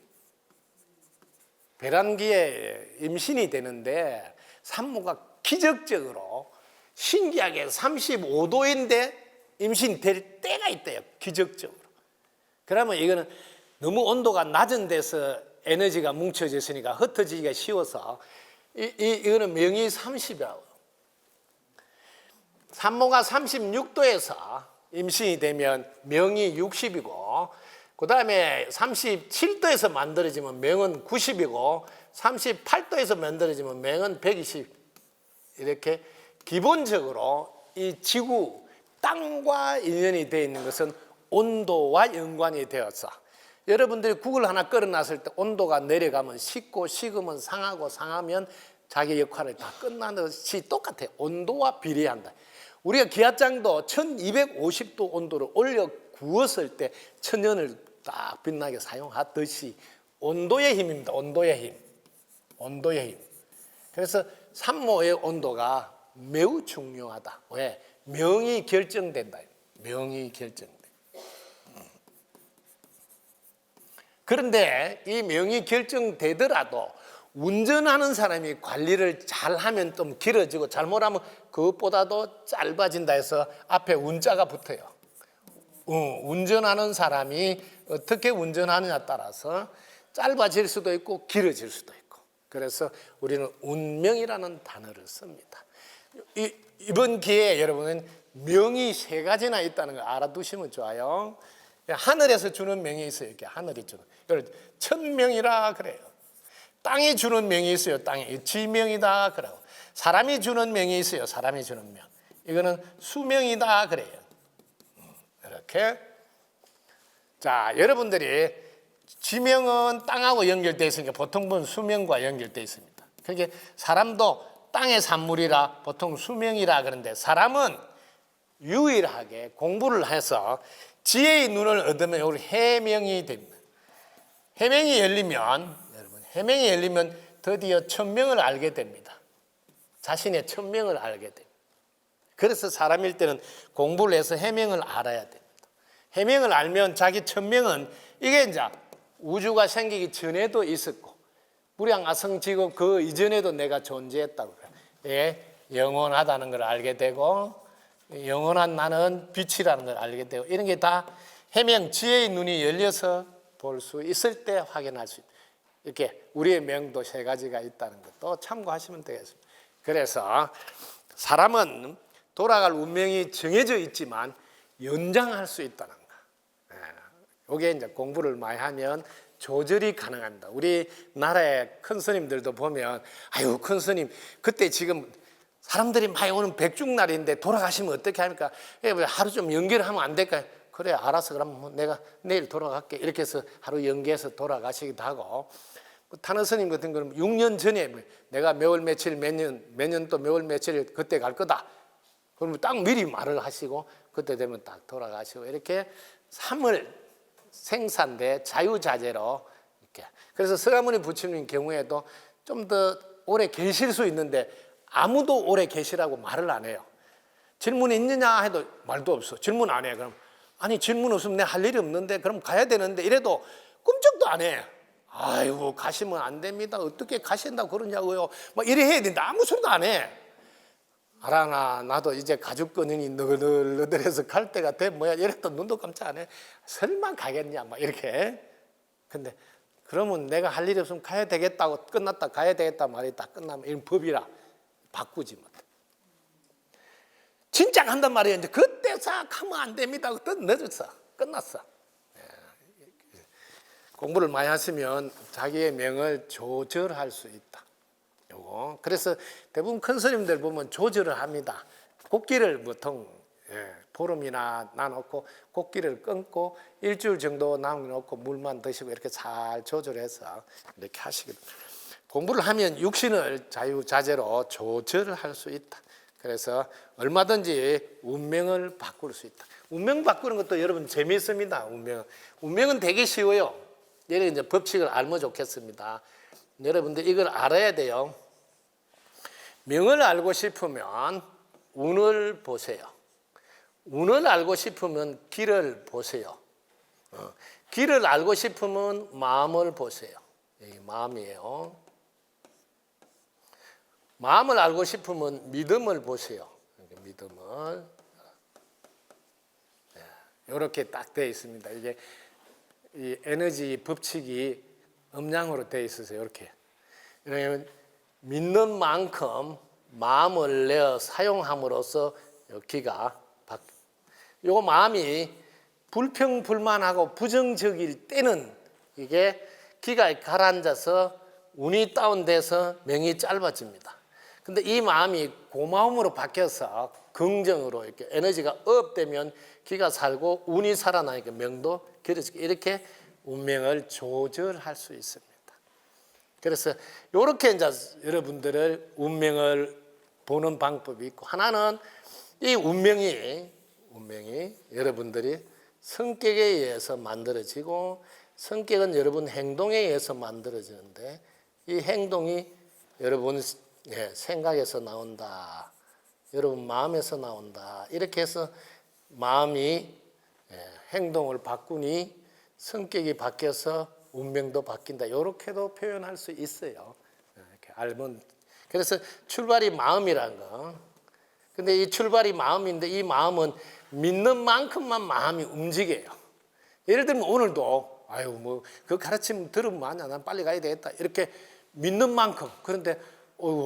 배란기에 임신이 되는데 산모가 기적적으로 신기하게 35도인데 임신될 때가 있대요. 기적적으로. 그러면 이거는 너무 온도가 낮은 데서 에너지가 뭉쳐져 있으니까 흩어지기가 쉬워서 이거는 명이 30이라고. 산모가 36도에서 임신이 되면 명이 60이고 그 다음에 37도에서 만들어지면 명은 90이고 38도에서 만들어지면 명은 120. 이렇게 기본적으로 이 지구 땅과 인연이 되어 있는 것은 온도와 연관이 되어서 여러분들이 국을 하나 끓여놨을 때 온도가 내려가면 식고 식으면 상하고 상하면 자기 역할을 다 끝나는 것이 똑같아요. 온도와 비례한다. 우리가 기아장도 1250도 온도를 올려 구웠을 때 천년을 딱 빛나게 사용하듯이 온도의 힘입니다. 온도의 힘. 온도의 힘. 그래서 산모의 온도가 매우 중요하다. 왜? 명이 결정된다. 명이 결정돼. 그런데 이 명이 결정되더라도 운전하는 사람이 관리를 잘하면 좀 길어지고 잘못하면 그것보다도 짧아진다 해서 앞에 운자가 붙어요. 운전하는 사람이 어떻게 운전하느냐에 따라서 짧아질 수도 있고 길어질 수도 있고, 그래서 우리는 운명이라는 단어를 씁니다. 이번 기회에 여러분은 명이 세 가지나 있다는 걸 알아두시면 좋아요. 하늘에서 주는 명이 있어요. 이렇게 하늘이 주는, 이걸 천명이라 그래요. 땅이 주는 명이 있어요. 땅이 지명이다 그래요. 사람이 주는 명이 있어요. 사람이 주는 명, 이거는 수명이다 그래요. 이렇게. 자, 여러분들이 지명은 땅하고 연결되어 있으니까 보통 보면 수명과 연결되어 있습니다. 그러니까 사람도 땅의 산물이라 보통 수명이라 그러는데, 사람은 유일하게 공부를 해서 지혜의 눈을 얻으면 여기 해명이 됩니다. 해명이 열리면, 여러분, 해명이 열리면 드디어 천명을 알게 됩니다. 자신의 천명을 알게 됩니다. 그래서 사람일 때는 공부를 해서 해명을 알아야 됩니다. 해명을 알면 자기 천명은, 이게 이제 우주가 생기기 전에도 있었고 무량아성지고 그 이전에도 내가 존재했다고 그래요. 예, 영원하다는 걸 알게 되고 영원한 나는 빛이라는 걸 알게 되고, 이런 게 다 해명, 지혜의 눈이 열려서 볼 수 있을 때 확인할 수 있다. 이렇게 우리의 명도 세 가지가 있다는 것도 참고하시면 되겠습니다. 그래서 사람은 돌아갈 운명이 정해져 있지만 연장할 수 있다는 거. 이게 이제 공부를 많이 하면 조절이 가능합니다. 우리 나라의 큰 스님들도 보면, 아유, 큰 스님, 그때 지금 사람들이 많이 오는 백중날인데 돌아가시면 어떻게 합니까? 하루 좀 연결하면 안 될까요? 그래, 알았어. 그럼 내가 내일 돌아갈게. 이렇게 해서 하루 연기해서 돌아가시기도 하고, 타는 스님 같은 경우는 6년 전에 내가 몇월 며칠 몇 년 또 몇월 며칠 그때 갈 거다. 그러면 딱 미리 말을 하시고 그때 되면 딱 돌아가시고, 이렇게 삶을 생산돼 자유자재로 이렇게. 그래서 서가모니 부처님 경우에도 좀 더 오래 계실 수 있는데 아무도 오래 계시라고 말을 안 해요. 질문이 있느냐 해도 말도 없어. 질문 안 해. 그럼 아니, 질문 없으면 내가 할 일이 없는데 그럼 가야 되는데 이래도 꿈쩍도 안 해. 아이고, 가시면 안 됩니다. 어떻게 가신다고 그러냐고요. 막 이래 해야 된다. 아무 소리도 안 해. 알아나, 나도 이제 가죽끈이 너덜너덜해서 갈 때가 돼 뭐야 이랬더 눈도 깜짝 안 해. 설마 가겠냐 막 이렇게. 근데 그러면 내가 할 일이 없으면 가야 되겠다고, 끝났다 가야 되겠다 말이 딱 끝나면 이런 법이라 바꾸지 못. 진짜 간단 말이에요. 이제 그때 싹 하면 안 됩니다. 그때 늦었어. 끝났어. 공부를 많이 하시면 자기의 명을 조절할 수 있다. 요거. 그래서 대부분 큰 스님들 보면 조절을 합니다. 곡기를 보통 보름이나 놔놓고 곡기를 끊고 일주일 정도 남겨놓고 물만 드시고 이렇게 잘 조절해서 이렇게 하시거든요. 공부를 하면 육신을 자유자재로 조절을 할 수 있다. 그래서 얼마든지 운명을 바꿀 수 있다. 운명 바꾸는 것도 여러분 재미있습니다. 운명은 되게 쉬워요. 예를 이제 법칙을 알면 좋겠습니다. 여러분들 이걸 알아야 돼요. 명을 알고 싶으면 운을 보세요. 운을 알고 싶으면 길을 보세요. 길을 알고 싶으면 마음을 보세요. 여기 마음이에요. 마음을 알고 싶으면 믿음을 보세요. 믿음을. 이렇게 딱 되어 있습니다. 이게 이 에너지 법칙이 음양으로 되어 있어서 이렇게. 왜냐하면 믿는 만큼 마음을 내어 사용함으로써 기가 바뀌어요. 요 마음이 불평불만하고 부정적일 때는 이게 기가 가라앉아서 운이 다운돼서 명이 짧아집니다. 근데 이 마음이 고마움으로 바뀌어서 긍정으로 이렇게 에너지가 업되면 기가 살고 운이 살아나니까 명도 길어지고, 이렇게 운명을 조절할 수 있습니다. 그래서 이렇게 이제 여러분들을 운명을 보는 방법이 있고, 하나는 이 운명이 여러분들이 성격에 의해서 만들어지고 성격은 여러분 행동에 의해서 만들어지는데 이 행동이 여러분 생각에서 나온다. 여러분 마음에서 나온다. 이렇게 해서 마음이 행동을 바꾸니 성격이 바뀌어서 운명도 바뀐다. 이렇게도 표현할 수 있어요. 이렇게 알면. 그래서 출발이 마음이라는 거. 근데 이 출발이 마음인데 이 마음은 믿는 만큼만 마음이 움직여요. 예를 들면 오늘도 아유 뭐 그 가르침 들으면 아니야 난 빨리 가야 되겠다 이렇게 믿는 만큼. 그런데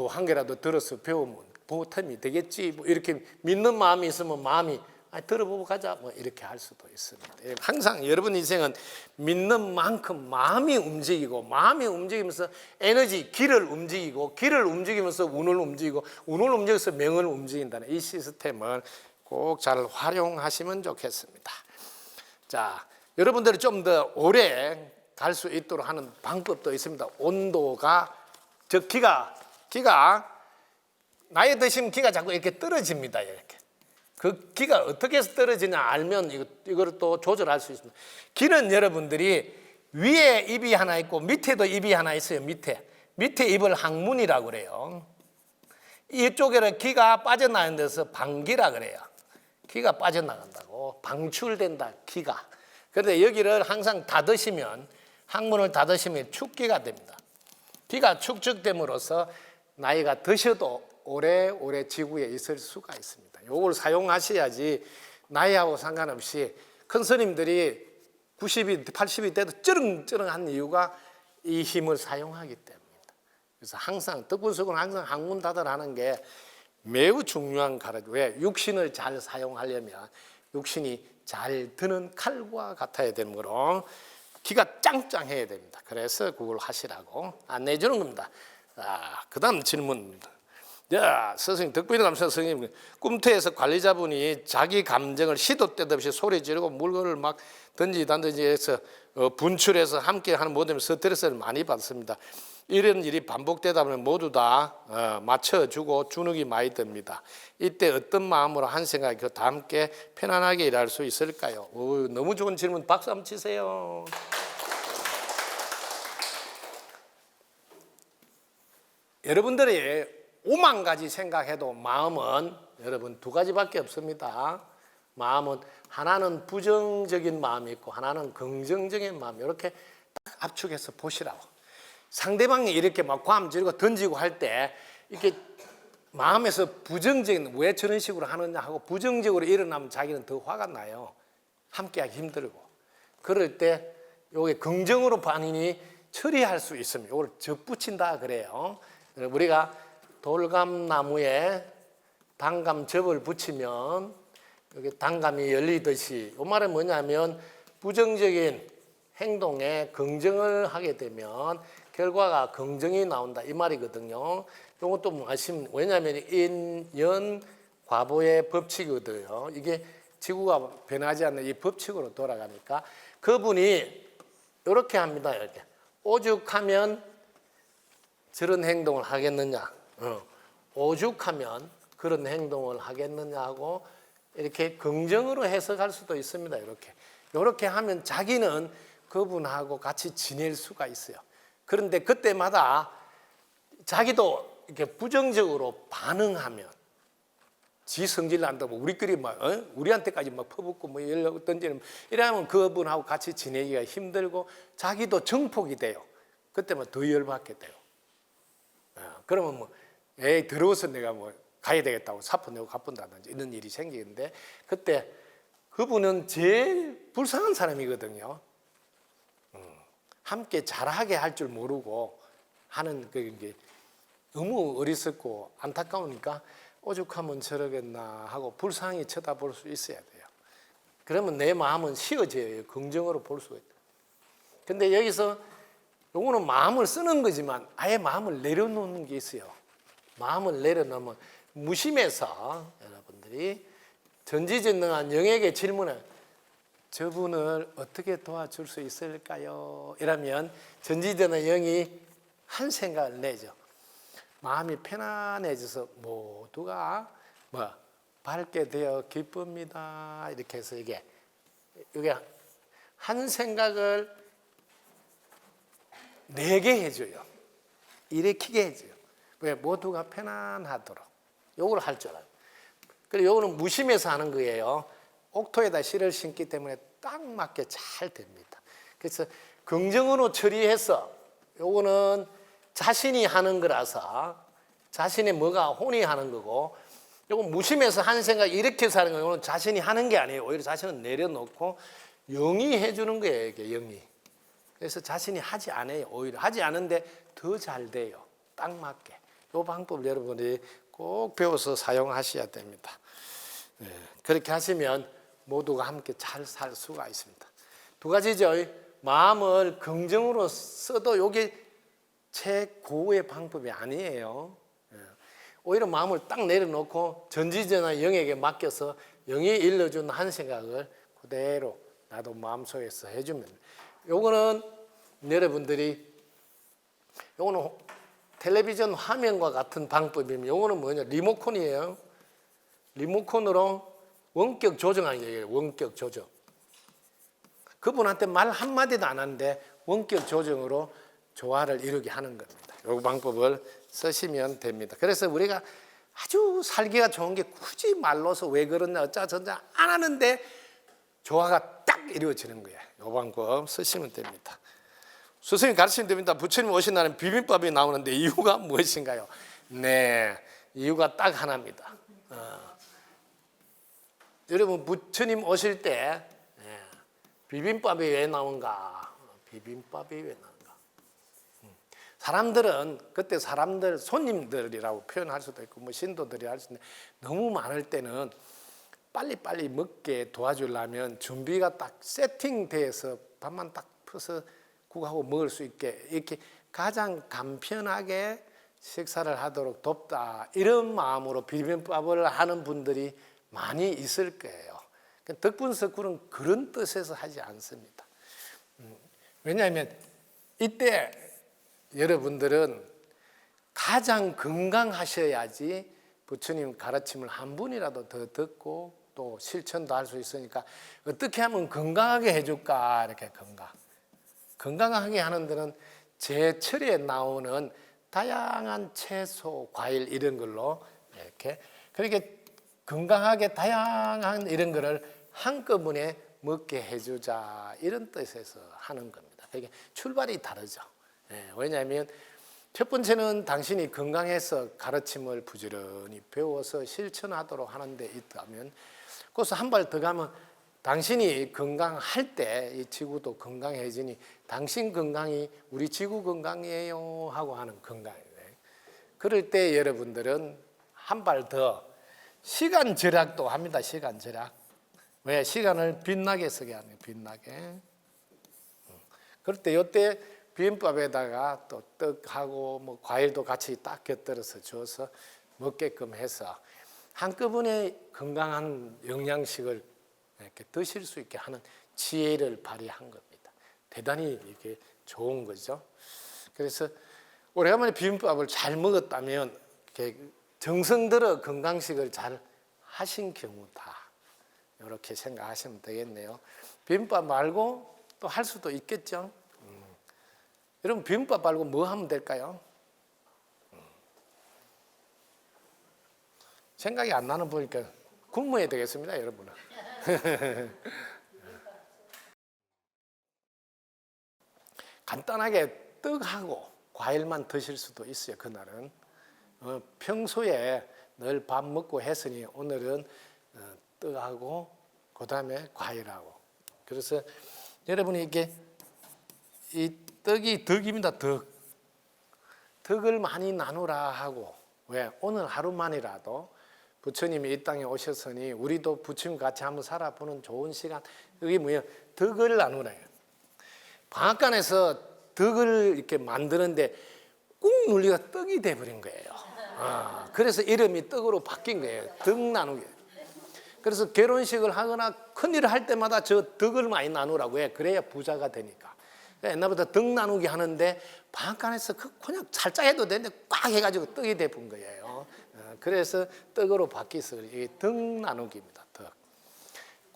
한 개라도 들어서 배우면 보탬이 되겠지 뭐 이렇게 믿는 마음이 있으면 마음이 들어보고 가자 뭐 이렇게 할 수도 있습니다. 항상 여러분 인생은 믿는 만큼 마음이 움직이고 마음이 움직이면서 에너지 기를 움직이고 기를 움직이면서 운을 움직이고 운을 움직여서 명을 움직인다는 이 시스템을 꼭 잘 활용하시면 좋겠습니다. 자, 여러분들이 좀 더 오래 갈 수 있도록 하는 방법도 있습니다. 온도가 즉 기가 나이 드시면 기가 자꾸 이렇게 떨어집니다. 이렇게. 그 기가 어떻게 해서 떨어지냐 알면 이거를 또 조절할 수 있습니다. 기는 여러분들이 위에 입이 하나 있고 밑에도 입이 하나 있어요. 밑에 입을 항문이라고 그래요. 이쪽에는 기가 빠져나가는 데서 방기라 그래요. 기가 빠져나간다고 방출된다 기가. 그런데 여기를 항상 닫으시면 항문을 닫으시면 축기가 됩니다. 기가 축적됨으로써 나이가 드셔도 오래오래 지구에 있을 수가 있습니다. 이걸 사용하셔야지 나이하고 상관없이 큰 스님들이 90이 80이 돼도 쩌렁쩌렁한 이유가 이 힘을 사용하기 때문입니다. 그래서 항상 덕분석은 항상 항문 닫으라는 게 매우 중요한 가르침. 왜? 육신을 잘 사용하려면 육신이 잘 드는 칼과 같아야 되는 거로 기가 짱짱해야 됩니다. 그래서 그걸 하시라고 안내해 주는 겁니다. 그 다음 질문. 야, 스승님, 덕분에 감사 스승님. 꿈터에서 관리자분이 자기 감정을 시도 때도 없이 소리 지르고 물건을 막 던지단지 해서 분출해서 함께 하는 모든 스트레스를 많이 받습니다. 이런 일이 반복되다 보면 모두 다 맞춰주고 주눅이 많이 듭니다. 이때 어떤 마음으로 한 생각이 다 함께 편안하게 일할 수 있을까요? 너무 좋은 질문. 박수 한번 치세요. 여러분들이 5만 가지 생각해도 마음은 여러분 두 가지밖에 없습니다. 마음은 하나는 부정적인 마음이 있고 하나는 긍정적인 마음. 이렇게 딱 압축해서 보시라고. 상대방이 이렇게 막 곶 지르고 던지고 할 때 이렇게 마음에서 부정적인 왜 저런 식으로 하느냐 하고 부정적으로 일어나면 자기는 더 화가 나요. 함께하기 힘들고. 그럴 때 요게 긍정으로 본인이 처리할 수 있습니다. 이걸 접붙인다 그래요. 우리가 돌감나무에 단감접을 붙이면 여기 단감이 열리듯이 이 말은 뭐냐면 부정적인 행동에 긍정을 하게 되면 결과가 긍정이 나온다 이 말이거든요. 이것도 뭐 아시면 왜냐하면 인연 과보의 법칙이거든요. 이게 지구가 변하지 않는 이 법칙으로 돌아가니까 그분이 이렇게 합니다. 이렇게 오죽하면 저런 행동을 하겠느냐, 오죽하면 그런 행동을 하겠느냐 하고 이렇게 긍정으로 해석할 수도 있습니다. 이렇게 하면 자기는 그분하고 같이 지낼 수가 있어요. 그런데 그때마다 자기도 이렇게 부정적으로 반응하면 지 성질 난다고 우리끼리 막 우리한테까지 막 퍼붓고 뭐 연락 던지는 이러면 그분하고 같이 지내기가 힘들고 자기도 정폭이 돼요. 그때만 더 열받게 돼요. 그러면 뭐 에이 더러워서 내가 뭐 가야 되겠다고 사표 내고 가본다든지 이런 일이 생기는데 그때 그분은 제일 불쌍한 사람이거든요. 함께 잘하게 할 줄 모르고 하는 게 너무 어리석고 안타까우니까 오죽하면 저러겠나 하고 불쌍히 쳐다볼 수 있어야 돼요. 그러면 내 마음은 쉬어져요. 긍정으로 볼 수가 있다. 근데 여기서 요거는 마음을 쓰는 거지만 아예 마음을 내려놓는 게 있어요. 마음을 내려놓으면 무심해서 여러분들이 전지전능한 영에게 질문을 저분을 어떻게 도와줄 수 있을까요? 이러면 전지전능한 영이 한 생각을 내죠. 마음이 편안해져서 모두가 밝게 되어 기쁩니다. 이렇게 해서 이게 이게 한 생각을 내게 해줘요. 일으키게 해줘요. 왜? 모두가 편안하도록. 요걸 할 줄 알아요. 그리고 요거는 무심해서 하는 거예요. 옥토에다 씨를 심기 때문에 딱 맞게 잘 됩니다. 그래서 긍정으로 처리해서 요거는 자신이 하는 거라서 자신의 뭐가 혼이 하는 거고, 요건 무심해서 한 생각 일으켜서 하는 거는 자신이 하는 게 아니에요. 오히려 자신은 내려놓고 영이 해주는 거예요. 이게 영이. 그래서 자신이 하지 않아요. 오히려 하지 않은데 더 잘 돼요. 딱 맞게. 이 방법을 여러분이 꼭 배워서 사용하셔야 됩니다. 네, 그렇게 하시면 모두가 함께 잘 살 수가 있습니다. 두 가지죠. 마음을 긍정으로 써도 이게 최고의 방법이 아니에요. 오히려 마음을 딱 내려놓고 전지전화 영에게 맡겨서 영이 일러준 한 생각을 그대로 나도 마음속에서 해주면, 요거는 여러분들이, 요거는 텔레비전 화면과 같은 방법이면, 요거는 뭐냐, 리모컨이에요. 리모컨으로 원격 조정하는 얘기예요. 원격 조정. 그분한테 말 한마디도 안 하는데 원격 조정으로 조화를 이루게 하는 겁니다. 이 방법을 쓰시면 됩니다. 그래서 우리가 아주 살기가 좋은 게 굳이 말로서 왜 그러냐 어쩌저쩌 안 하는데 조화가 딱 이루어지는 거예요. 이 방법 쓰시면 됩니다. 스승님 가르치면 됩니다. 부처님 오신 날은 비빔밥이 나오는데 이유가 무엇인가요? 네, 이유가 딱 하나입니다. 여러분 부처님 오실 때 비빔밥이 왜 나온가? 비빔밥이 왜 나온가? 사람들은 그때 사람들 손님들이라고 표현할 수도 있고 뭐 신도들이 할 수 있는데, 너무 많을 때는 빨리빨리 먹게 도와주려면 준비가 딱 세팅돼서 밥만 딱 퍼서 국하고 먹을 수 있게 이렇게 가장 간편하게 식사를 하도록 돕다, 이런 마음으로 비빔밥을 하는 분들이 많이 있을 거예요. 덕분석굴은 그런 뜻에서 하지 않습니다. 왜냐하면 이때 여러분들은 가장 건강하셔야지 부처님 가르침을 한 분이라도 더 듣고 또 실천도 할 수 있으니까, 어떻게 하면 건강하게 해줄까, 이렇게 건강하게 하는 데는 제철에 나오는 다양한 채소, 과일 이런 걸로 이렇게 그렇게 건강하게 다양한 이런 거를 한꺼번에 먹게 해주자, 이런 뜻에서 하는 겁니다. 그게 출발이 다르죠. 왜냐하면 첫 번째는 당신이 건강해서 가르침을 부지런히 배워서 실천하도록 하는 데 있다면, 거기서 한 발 더 가면 당신이 건강할 때 이 지구도 건강해지니 당신 건강이 우리 지구 건강이에요 하고 하는 건강이에요. 그럴 때 여러분들은 한 발 더 시간 절약도 합니다. 시간 절약. 왜? 시간을 빛나게 쓰게 하는 거예요. 빛나게. 그럴 때 이때 비빔밥에다가 또 떡하고 뭐 과일도 같이 딱 곁들여서 줘서 먹게끔 해서 한꺼번에 건강한 영양식을 이렇게 드실 수 있게 하는 지혜를 발휘한 겁니다. 대단히 이게 좋은 거죠. 그래서 오래간만에 비빔밥을 잘 먹었다면 이렇게 정성 들어 건강식을 잘 하신 경우다, 이렇게 생각하시면 되겠네요. 비빔밥 말고 또 할 수도 있겠죠. 여러분 비빔밥 말고 뭐 하면 될까요? 생각이 안 나는 보니까 굶어야 되겠습니다, 여러분은. 간단하게 떡하고 과일만 드실 수도 있어요. 그날은 평소에 늘 밥 먹고 했으니 오늘은 떡하고 그 다음에 과일하고. 그래서 여러분이 이게 이 떡이 덕입니다. 덕을 많이 나누라 하고. 왜? 오늘 하루만이라도 부처님이 이 땅에 오셨으니 우리도 부처님 같이 한번 살아보는 좋은 시간. 이게 뭐예요? 덕을 나누라요. 방앗간에서 덕을 이렇게 만드는데 꾹 눌리가 떡이 돼버린 거예요. 그래서 이름이 떡으로 바뀐 거예요. 덕 나누기. 그래서 결혼식을 하거나 큰일을 할 때마다 저 덕을 많이 나누라고 해. 그래야 부자가 되니까. 옛날부터 덕 나누기 하는데 방앗간에서 그냥 살짝 해도 되는데 꽉 해가지고 떡이 돼본 거예요. 그래서 떡으로 바뀌어서 이게 덕 나누기입니다. 덕.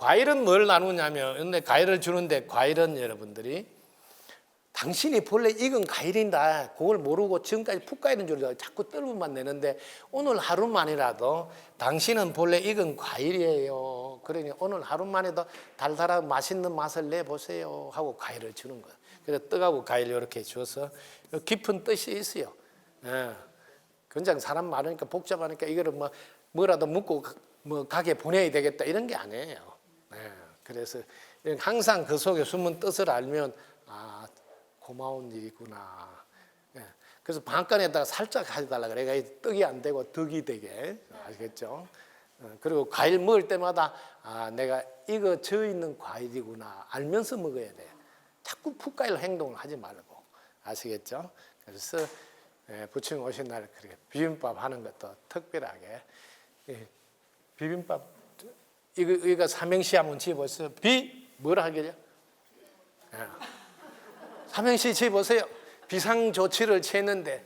과일은 뭘 나누냐면, 근데 과일을 주는데 과일은 여러분들이 당신이 본래 익은 과일인다 그걸 모르고 지금까지 푹 가 있는 줄 알고 자꾸 뜰문만 내는데 오늘 하루만이라도 당신은 본래 익은 과일이에요. 그러니 오늘 하루만에도 달달한 맛있는 맛을 내보세요 하고 과일을 주는 거예요. 그래서 떡하고 과일 이렇게 주어서 깊은 뜻이 있어요. 예. 굉장히 사람 많으니까 복잡하니까 이거를 뭐라도 묻고 뭐 가게 보내야 되겠다 이런 게 아니에요. 예. 그래서 항상 그 속에 숨은 뜻을 알면 고마운 일이구나. 예. 그래서 방간에다가 살짝 해달라 그래. 떡이 안 되고 덕이 되게. 아시겠죠? 그리고 과일 먹을 때마다 내가 이거 져 있는 과일이구나 알면서 먹어야 돼. 자꾸 푹 가일 행동을 하지 말고. 아시겠죠? 그래서 부처님 오신 날 그렇게 비빔밥 하는 것도 특별하게 비빔밥 이거 삼행시 한번 지어보세요. 뭐라 하길래? 삼행시 지어보세요. 비상조치를 취했는데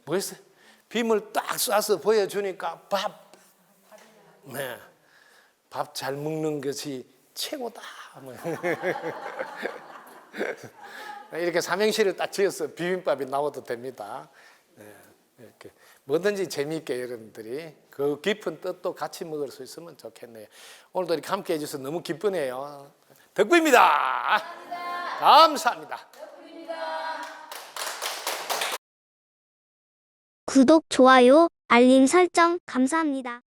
뭐였어요? 빔을 딱 쏴서 보여주니까 밥 잘 먹는 것이 최고다. 이렇게 삼행시를 딱 지어서 비빔밥이 나와도 됩니다. 이렇게 뭐든지 재미있게 여러분들이 그 깊은 뜻도 같이 먹을 수 있으면 좋겠네요. 오늘도 이렇게 함께 해주셔서 너무 기쁘네요. 덕구입니다. 감사합니다. 구독, 좋아요, 알림 설정 감사합니다.